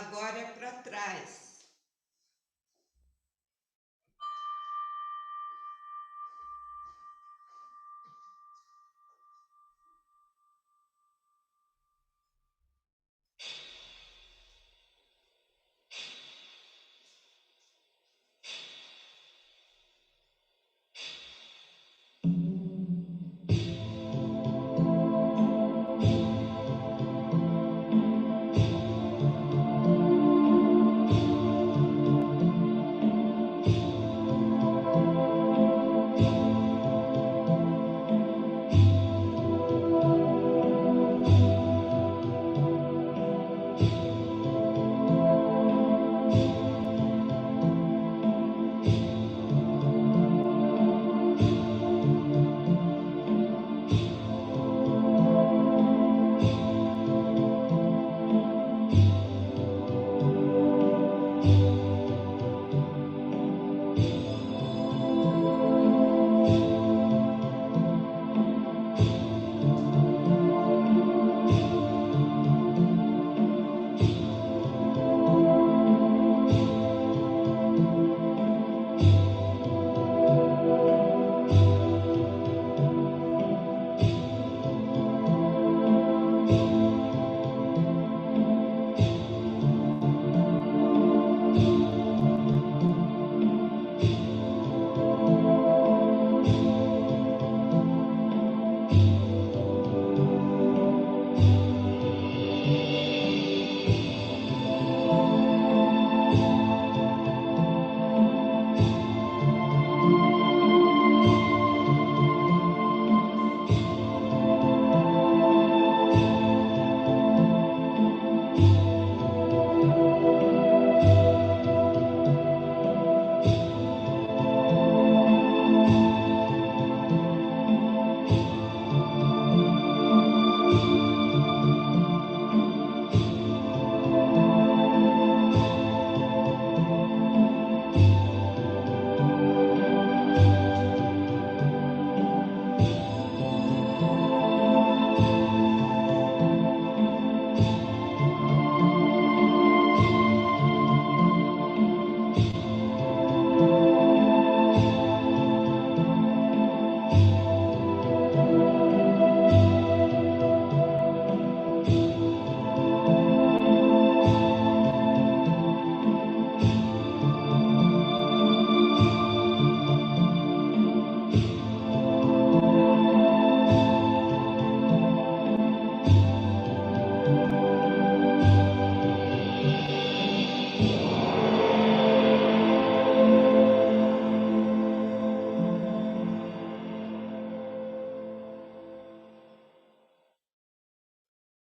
Agora é para trás.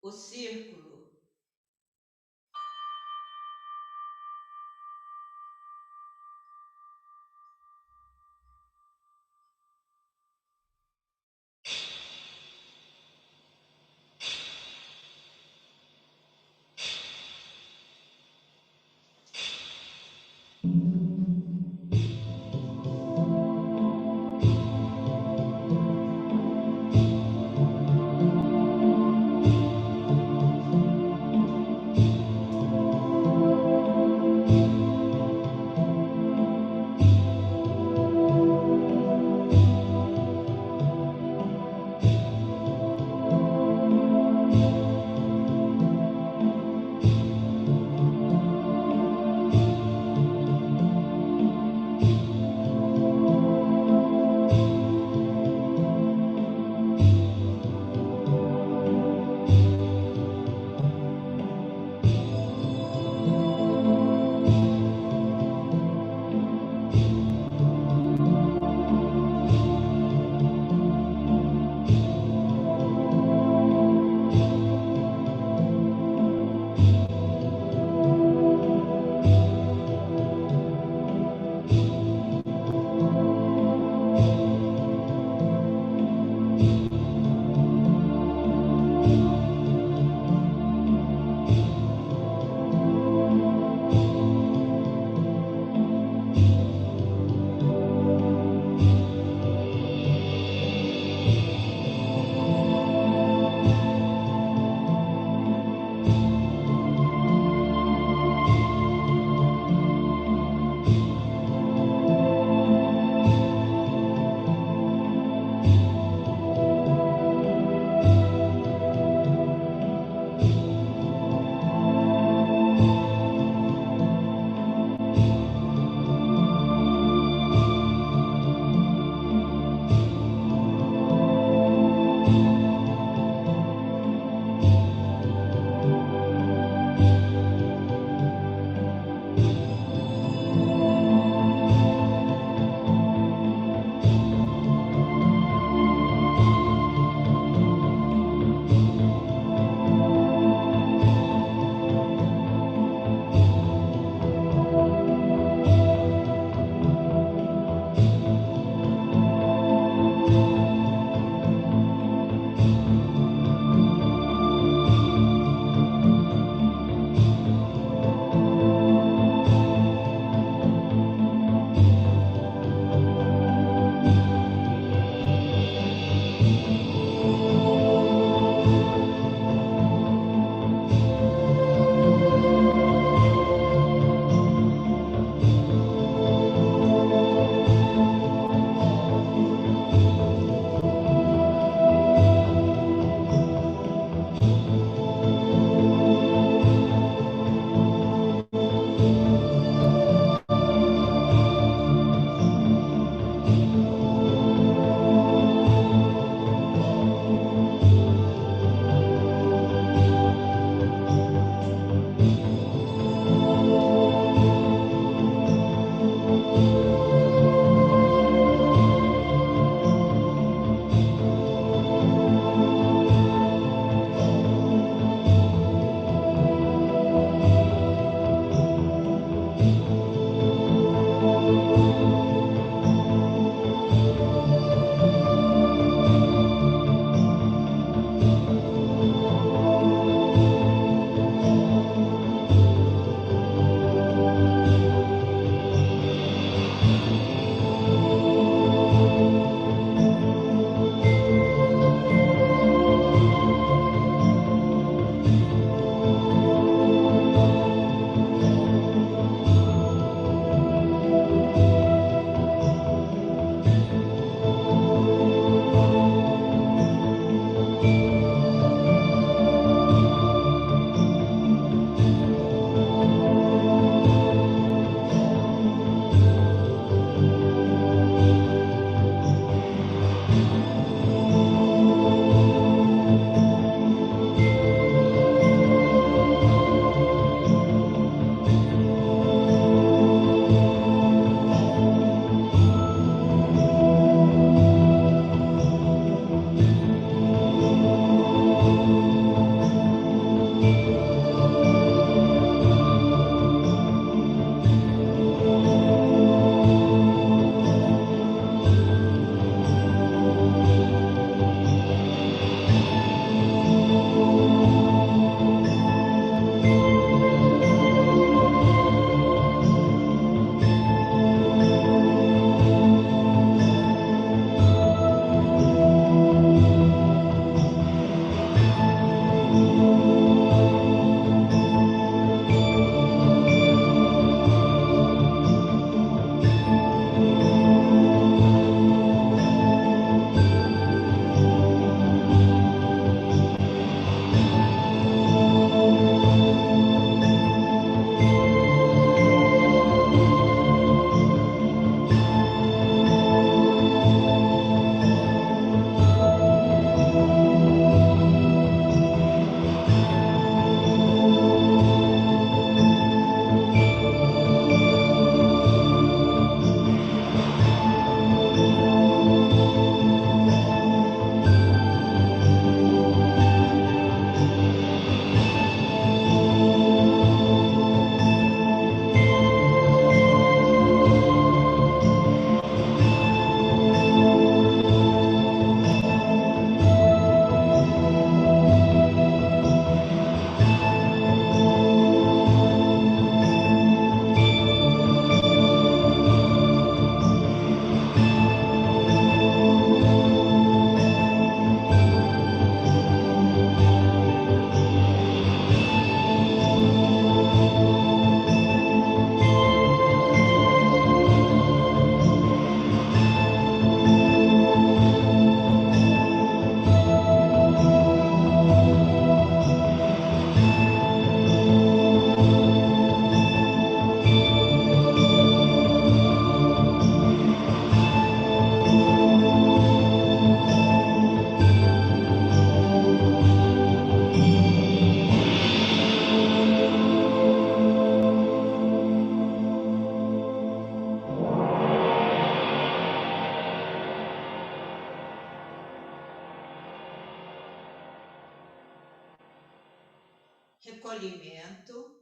O círculo. Recolhimento.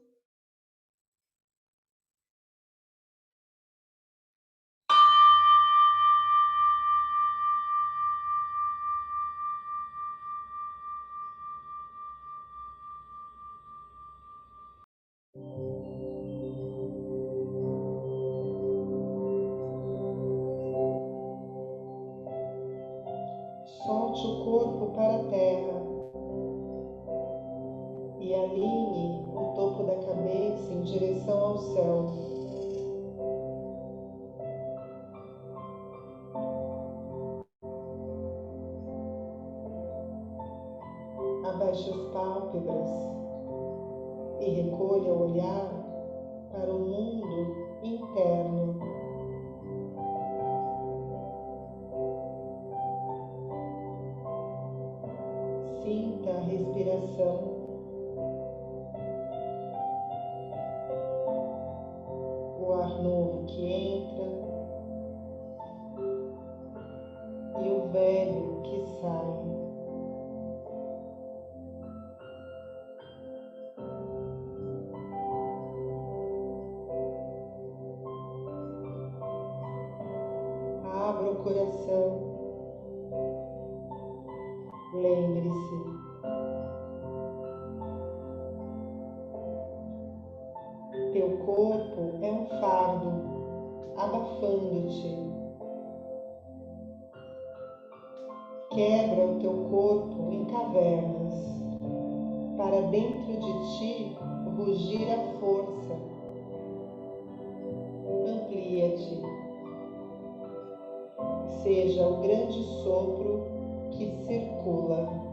Solte o corpo para a terra e alinhe o topo da cabeça em direção ao céu. Abaixe as pálpebras e recolha o olhar para o mundo interno. Sinta a respiração. O ar novo que entra e o velho que sai. Abra o coração. Lembre-se, teu corpo é um fardo, abafando-te. Quebra o teu corpo em cavernas, para dentro de ti rugir a força. Amplia-te. Seja o grande sopro que circula.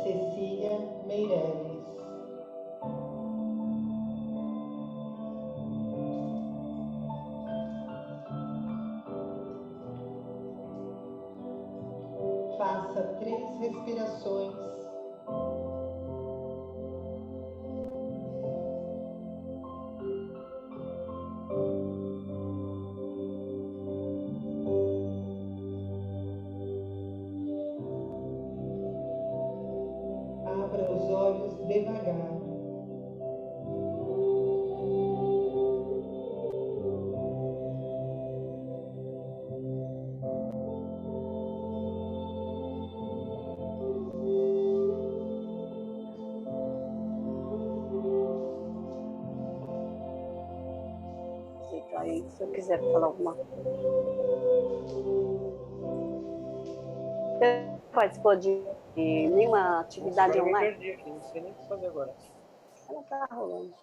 Cecília Meireles. Faça 3 respirações. Abra os olhos devagar. Aí, se eu quiser falar alguma coisa. Você participou de nenhuma atividade online? Eu perdi, não sei nem o que fazer agora. Ela está rolando.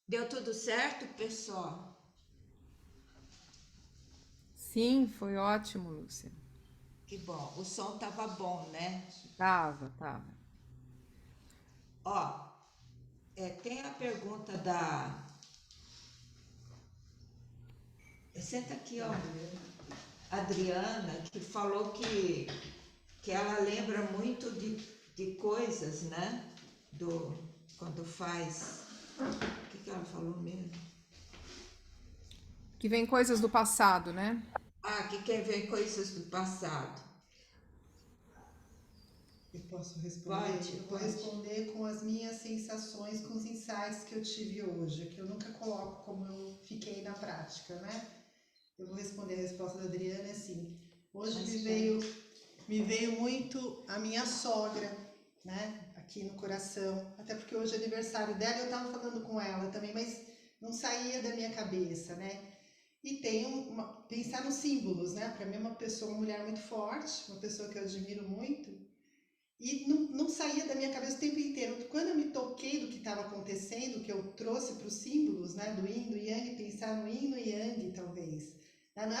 Deu tudo certo, pessoal? Sim, foi ótimo, Lúcia. Que bom. O som tava bom, né? Tava. Ó, tem a pergunta da... Senta aqui, ó. Adriana, que falou que ela lembra muito de coisas, né? Quando faz... O que ela falou mesmo? Que vem coisas do passado, né? Ah, que quer ver coisas do passado. Eu posso responder? Eu vou responder com as minhas sensações, com os insights que eu tive hoje, que eu nunca coloco como eu fiquei na prática, né? Eu vou responder a resposta da Adriana assim. Hoje me veio muito a minha sogra, né? Aqui no coração. Até porque hoje é aniversário dela, eu estava falando com ela também, mas não saía da minha cabeça, né? E tem pensar nos símbolos, né? Para mim é uma mulher muito forte, uma pessoa que eu admiro muito. E não saía da minha cabeça o tempo inteiro. Quando eu me toquei do que estava acontecendo, que eu trouxe para os símbolos, né? Do yin, do yang, pensar no yin, no yang, talvez. Não é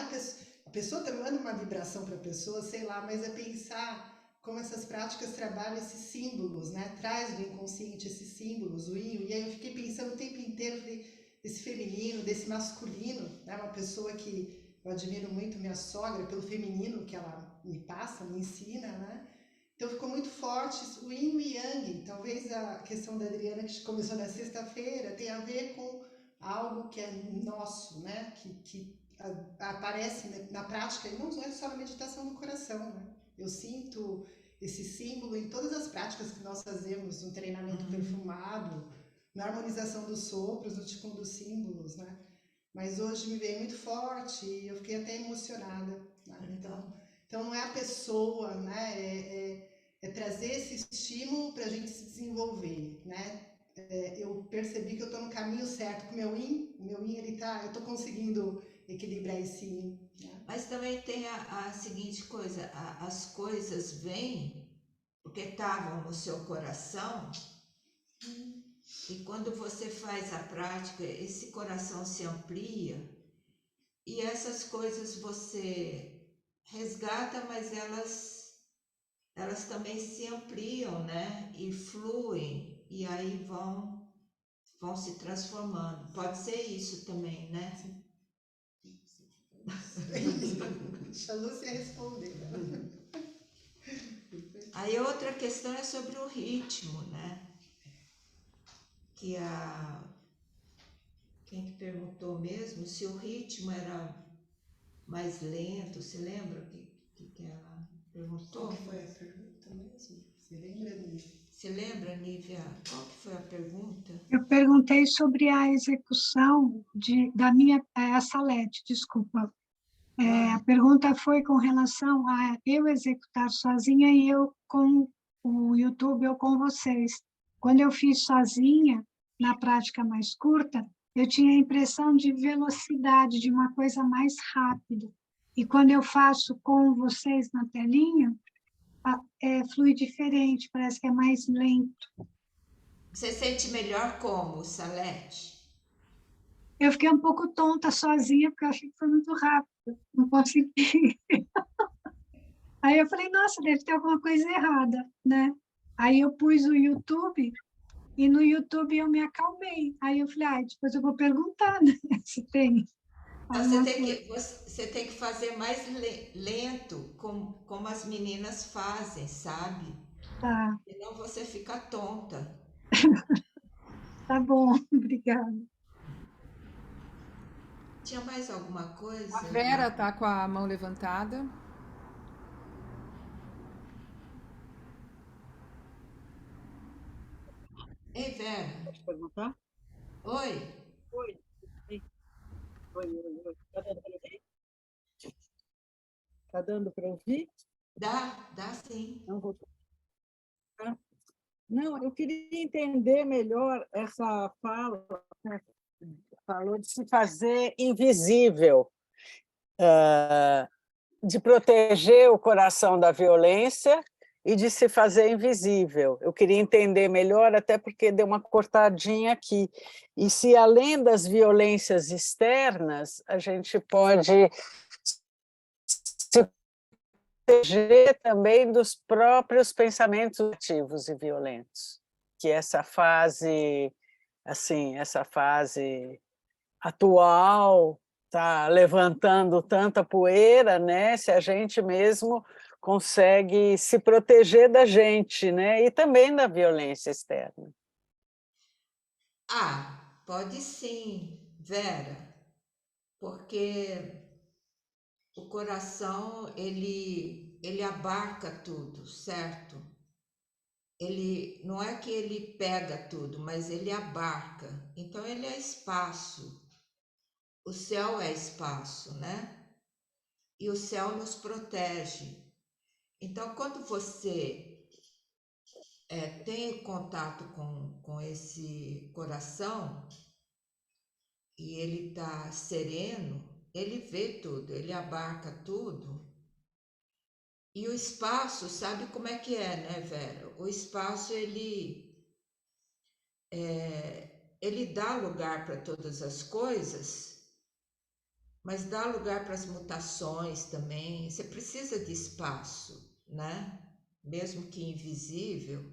a pessoa está mandando uma vibração para a pessoa, sei lá, mas é pensar como essas práticas trabalham esses símbolos, né? Traz do inconsciente esses símbolos, o yin, o yang. Eu fiquei pensando o tempo inteiro desse feminino, desse masculino, né? Uma pessoa que eu admiro muito, minha sogra, pelo feminino que ela me passa, me ensina, né? Então ficou muito forte o yin e o yang. Talvez a questão da Adriana, que começou na sexta-feira, tem a ver com algo que é nosso, né? Que aparece na prática, e não é só na meditação do coração, né? Eu sinto esse símbolo em todas as práticas que nós fazemos, no treinamento perfumado, na harmonização dos sopros, no Qigong dos símbolos, né? Mas hoje me veio muito forte e eu fiquei até emocionada, né? Então não é a pessoa, né? É trazer esse estímulo para a gente se desenvolver, né? Eu percebi que eu estou no caminho certo com o meu yin eu estou conseguindo equilibrar esse yin, né? Mas também tem a seguinte coisa, as coisas vêm porque estavam no seu coração, e quando você faz a prática, esse coração se amplia, e essas coisas você resgata, mas elas também se ampliam, né? E fluem, e aí vão se transformando. Pode ser isso também, né? Sim. Deixa a Lúcia responder. Aí outra questão é sobre o ritmo, né? Que quem que perguntou mesmo se o ritmo era mais lento, se lembra o que ela perguntou? Qual que foi a pergunta mesmo? Você lembra, Nívia? Você lembra, Nívia? Qual que foi a pergunta? Eu perguntei sobre a execução da minha... A Salete, desculpa. A pergunta foi com relação a eu executar sozinha e eu com o YouTube ou com vocês. Quando eu fiz sozinha, na prática mais curta, eu tinha a impressão de velocidade, de uma coisa mais rápida. E quando eu faço com vocês na telinha, flui diferente, parece que é mais lento. Você sente melhor como, Salete? Eu fiquei um pouco tonta sozinha, porque eu achei que foi muito rápido, não consegui. Aí eu falei, nossa, deve ter alguma coisa errada, né? Aí eu pus o YouTube, e no YouTube eu me acalmei. Aí eu falei, depois eu vou perguntar, né, se tem alguma coisa. Você tem que fazer mais lento, como as meninas fazem, sabe? Tá, Senão você fica tonta. tá bom, obrigada. Tinha mais alguma coisa? A Vera tá com a mão levantada. Ei, Vera. Pode perguntar? Oi. Oi. Oi. Tá dando para ouvir? Tá dando para ouvir? Dá sim. Não vou. Não, eu queria entender melhor essa fala, né? Falou de se fazer invisível, de proteger o coração da violência e de se fazer invisível. Eu queria entender melhor, até porque deu uma cortadinha aqui. E se, além das violências externas, a gente pode se proteger também dos próprios pensamentos ativos e violentos, que essa fase, assim, essa fase atual está levantando tanta poeira, né? Se a gente mesmo consegue se proteger da gente, né? E também da violência externa. Pode sim, Vera, porque o coração, ele abarca tudo, certo? Ele não é que ele pega tudo, mas ele abarca. Então ele é espaço. O céu é espaço, né? E o céu nos protege. Então, quando você tem contato com esse coração e ele está sereno, ele vê tudo, ele abarca tudo. E o espaço, sabe como é que é, né, Vera? O espaço, ele dá lugar para todas as coisas, mas dá lugar para as mutações também. Você precisa de espaço, né? Mesmo que invisível.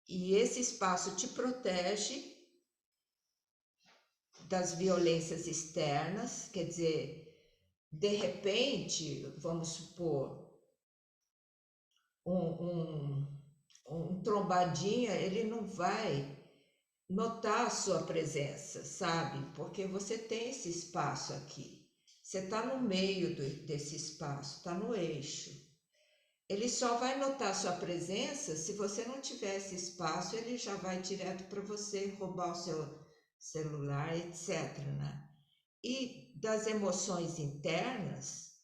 E esse espaço te protege das violências externas, quer dizer, de repente, vamos supor, um trombadinha, ele não vai notar a sua presença, sabe? Porque você tem esse espaço aqui. Você está no meio desse espaço, está no eixo. Ele só vai notar sua presença se você não tiver esse espaço, ele já vai direto para você, roubar o seu celular, etc. Né? E das emoções internas,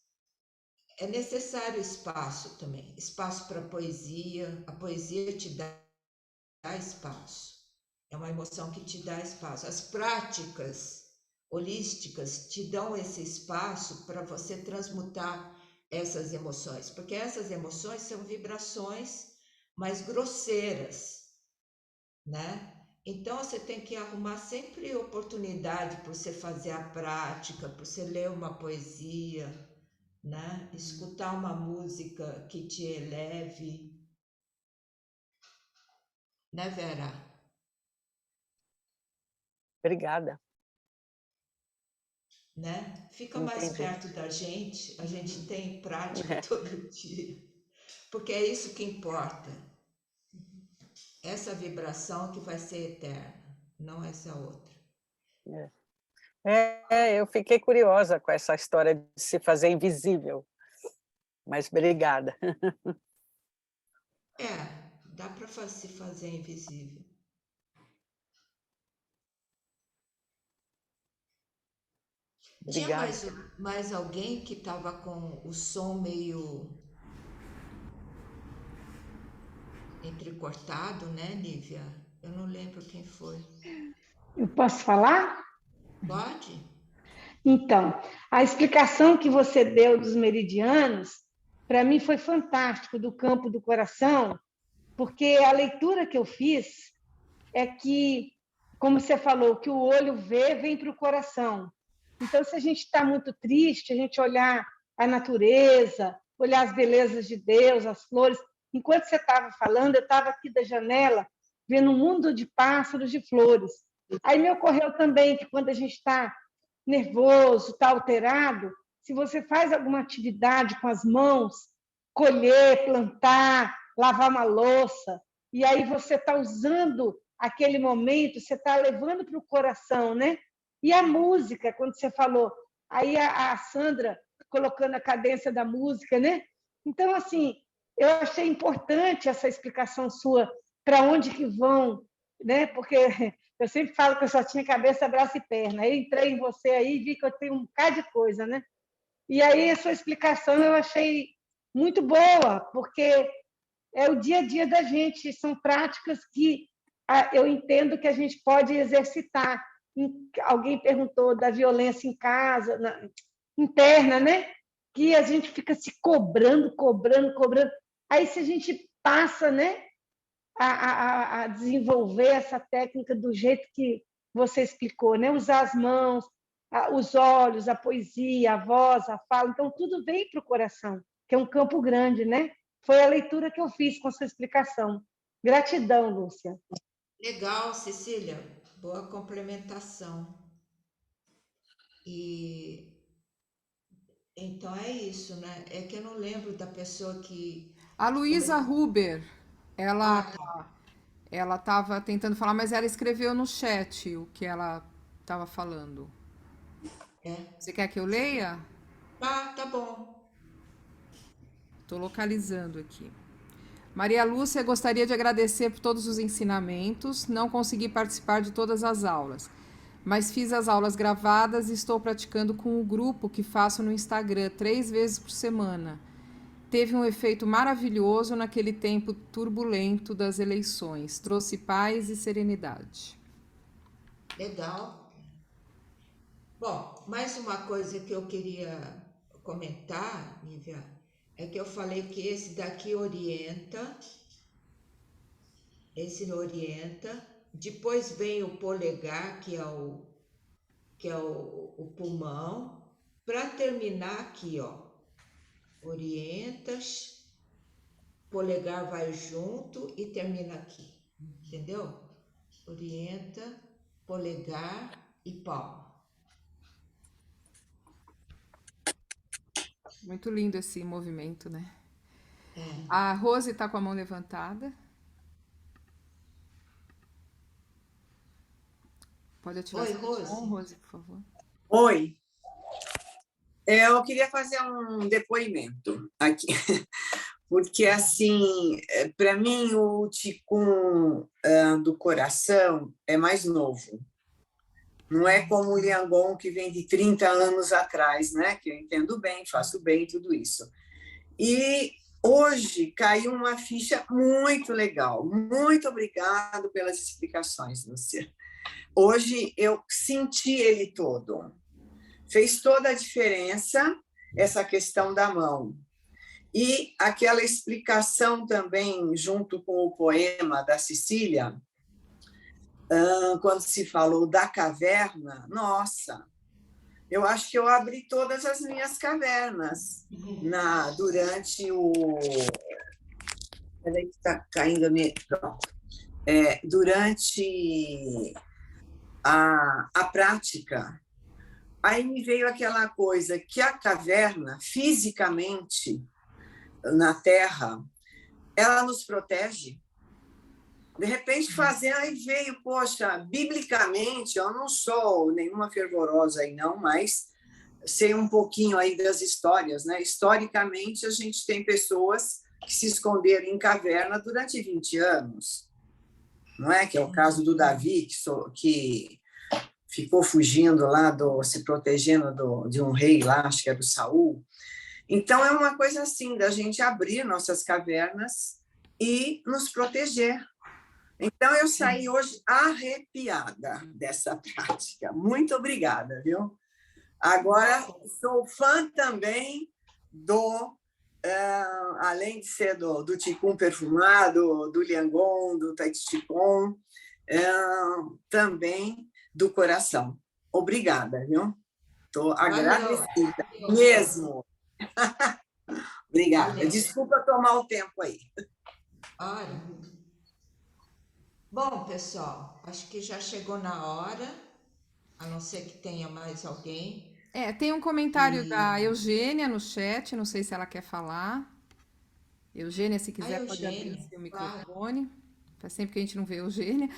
é necessário espaço também. Espaço para poesia. A poesia te dá espaço. É uma emoção que te dá espaço. As práticas holísticas te dão esse espaço para você transmutar essas emoções, porque essas emoções são vibrações mais grosseiras, né? Então você tem que arrumar sempre oportunidade para você fazer a prática, para você ler uma poesia, né? Escutar uma música que te eleve, né, Vera? Obrigada. Né? Fica mais Entendi. perto da gente, a gente tem prática todo dia, porque é isso que importa. Essa vibração que vai ser eterna, não essa outra. Eu fiquei curiosa com essa história de se fazer invisível, mas obrigada. Dá para se fazer invisível. Obrigada. Tinha mais alguém que estava com o som meio... entrecortado, né, Nívia? Eu não lembro quem foi. Eu posso falar? Pode? Então, a explicação que você deu dos meridianos, para mim foi fantástico, do campo do coração, porque a leitura que eu fiz é que, como você falou, que o olho vê, vem para o coração. Então, se a gente está muito triste, a gente olhar a natureza, olhar as belezas de Deus, as flores. Enquanto você estava falando, eu estava aqui da janela, vendo um mundo de pássaros, de flores. Aí me ocorreu também que quando a gente está nervoso, está alterado, se você faz alguma atividade com as mãos, colher, plantar, lavar uma louça, e aí você está usando aquele momento, você está levando para o coração, né? E a música, quando você falou, aí a Sandra colocando a cadência da música, né? Então, assim, eu achei importante essa explicação sua, para onde que vão, né? Porque eu sempre falo que eu só tinha cabeça, braço e perna. Aí entrei em você aí e vi que eu tenho um bocado de coisa, né? E aí a sua explicação eu achei muito boa, porque é o dia a dia da gente, são práticas que eu entendo que a gente pode exercitar. Alguém perguntou da violência em casa, interna, né? Que a gente fica se cobrando. Aí, se a gente passa, né, a desenvolver essa técnica do jeito que você explicou, né? Usar as mãos, os olhos, a poesia, a voz, a fala. Então, tudo vem para o coração, que é um campo grande, né? Foi a leitura que eu fiz com a sua explicação. Gratidão, Lúcia. Legal, Cecília. Boa complementação. E então é isso, né? É que eu não lembro da pessoa que... A Luísa Huber, ela tá. ela estava tentando falar, mas ela escreveu no chat o que ela estava falando. Você quer que eu leia? Tá bom. Estou localizando aqui. Maria Lúcia, gostaria de agradecer por todos os ensinamentos. Não consegui participar de todas as aulas, mas fiz as aulas gravadas e estou praticando com o grupo que faço no Instagram 3 vezes por semana. Teve um efeito maravilhoso naquele tempo turbulento das eleições. Trouxe paz e serenidade. Legal. Bom, mais uma coisa que eu queria comentar, Nívia, é que eu falei que esse daqui orienta, depois vem o polegar, que é o pulmão, para terminar aqui, ó, orienta, polegar vai junto e termina aqui, entendeu? Orienta, polegar e palma. Muito lindo esse movimento, né? A Rose está com a mão levantada. Pode ativar seu som, Rose, por favor. Oi. Eu queria fazer um depoimento aqui, porque, assim, para mim, o Qigong do coração é mais novo. Não é como o Liangon, que vem de 30 anos atrás, né? Que eu entendo bem, faço bem, tudo isso. E hoje caiu uma ficha muito legal. Muito obrigado pelas explicações, Lúcia. Hoje eu senti ele todo. Fez toda a diferença essa questão da mão. E aquela explicação também, junto com o poema da Cecília, quando se falou da caverna, nossa, eu acho que eu abri todas as minhas cavernas durante o... Peraí que está caindo a minha... Pronto. Durante a prática. Aí me veio aquela coisa que a caverna, fisicamente, na Terra, ela nos protege. De repente, fazendo, aí veio, poxa, biblicamente, eu não sou nenhuma fervorosa aí não, mas sei um pouquinho aí das histórias, né? Historicamente, a gente tem pessoas que se esconderam em caverna durante 20 anos, não é? Que é o caso do Davi, que ficou fugindo lá, se protegendo de um rei lá, acho que era do Saul. Então, é uma coisa assim, da gente abrir nossas cavernas e nos proteger. Então, eu saí hoje arrepiada dessa prática. Muito obrigada, viu? Agora, sou fã também além de ser do Qigong perfumado, do Liangon, do Tai Chi Qigong, também do coração. Obrigada, viu? Estou agradecida mesmo. Obrigada. Valeu. Desculpa tomar o tempo aí. Olha. Bom, pessoal, acho que já chegou na hora, a não ser que tenha mais alguém. Tem um comentário da Eugênia no chat, não sei se ela quer falar. Eugênia, se quiser, pode abrir o seu microfone. Faz tempo que a gente não vê a Eugênia.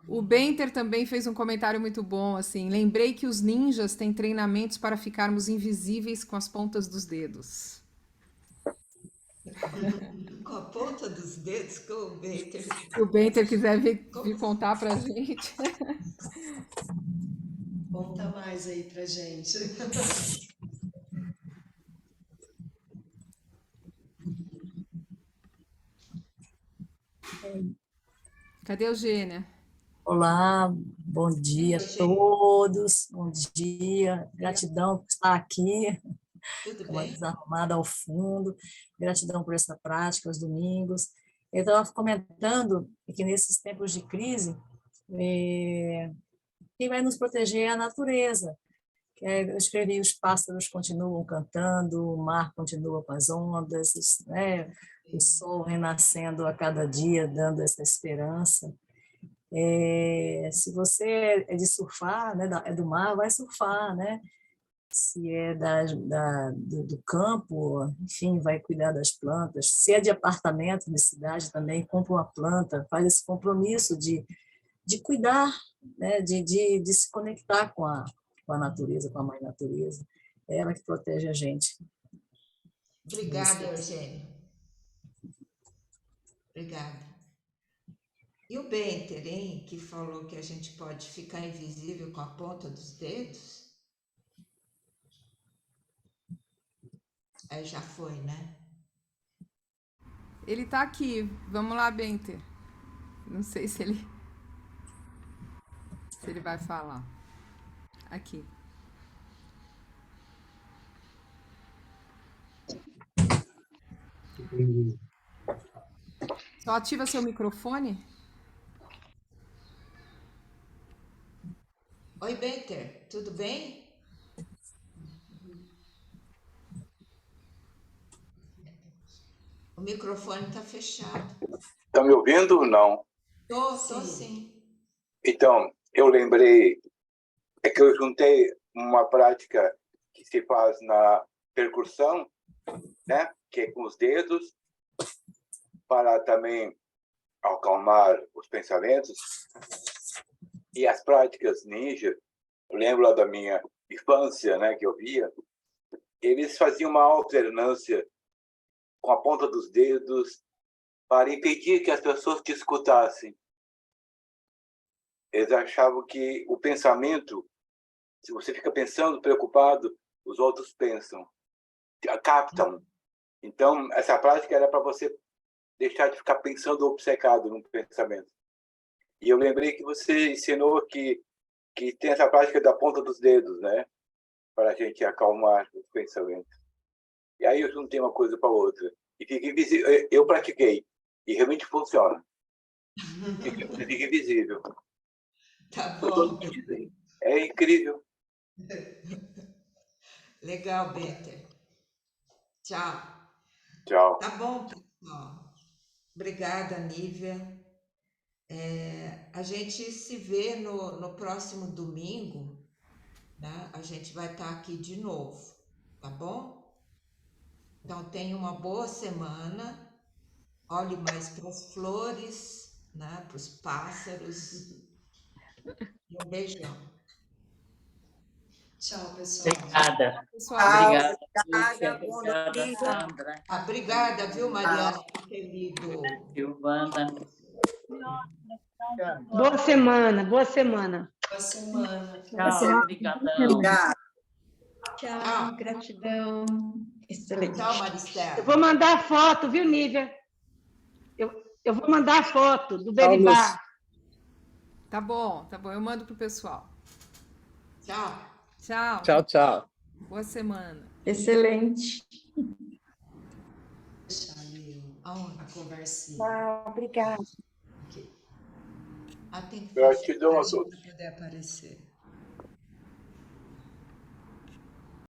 O Benter também fez um comentário muito bom, assim. Lembrei que os ninjas têm treinamentos para ficarmos invisíveis com as pontas dos dedos. Com a ponta dos dedos, com o Benter. Se o Benter quiser vir contar para a gente. Conta mais aí pra gente. Cadê a Eugênia? Olá, bom dia a todos, bom dia, gratidão por estar aqui, Tudo uma bem? desarrumada ao fundo, gratidão por essa prática aos domingos. Eu estava comentando que nesses tempos de crise, quem vai nos proteger é a natureza. Eu escrevi: os pássaros continuam cantando, o mar continua com as ondas, né? O sol renascendo a cada dia, dando essa esperança. Se você é de surfar, né, é do mar, vai surfar, né? Se é do campo, enfim, vai cuidar das plantas. Se é de apartamento, de cidade também, compra uma planta, faz esse compromisso de cuidar, né, de se conectar com a natureza, com a mãe natureza. É ela que protege a gente. Obrigada, Eugênia. Obrigada. E o Benter, hein, que falou que a gente pode ficar invisível com a ponta dos dedos? Aí já foi, né? Ele está aqui. Vamos lá, Benter. Não sei se ele vai falar. Aqui. Só ativa seu microfone. Oi, Benter, tudo bem? O microfone está fechado. Estão me ouvindo ou não? Tô sim. Então, eu lembrei, que eu juntei uma prática que se faz na percussão, né? Que é com os dedos, para também acalmar os pensamentos. E as práticas ninja, eu lembro lá da minha infância, né, que eu via, eles faziam uma alternância com a ponta dos dedos para impedir que as pessoas te escutassem. Eles achavam que o pensamento, se você fica pensando, preocupado, os outros pensam, captam. Então, essa prática era para você deixar de ficar pensando obcecado no pensamento. E eu lembrei que você ensinou que tem essa prática da ponta dos dedos, né? Para a gente acalmar os pensamentos. E aí eu juntei uma coisa para outra. E fica invisível. Eu pratiquei. E realmente funciona. Você fica invisível. Tá bom. É incrível. Legal, Benter. Tchau. Tchau. Tá bom, pessoal. Obrigada, Nívia. A gente se vê no próximo domingo, né? A gente vai estar aqui de novo, tá bom? Então, tenha uma boa semana. Olhe mais para as flores, né? Para os pássaros. E um beijão. Tchau, pessoal. Obrigada. Pessoal. Obrigada, obrigada, Sandra. Obrigada, viu, Mariana, por ter lido. Silvana. Boa semana, boa semana. Boa semana. Tchau, obrigada. Tchau, gratidão. Excelente. Tchau, Maristela. Eu vou mandar foto, viu, Nívia? Eu vou mandar a foto do Tchau, Beribá. Tá bom, eu mando pro pessoal. Tchau. Tchau. Tchau, tchau. Boa semana. Excelente. Deixa ali a conversinha. Tchau, obrigada. Aqui. Tem que Eu fechar te dou uma para poder aparecer.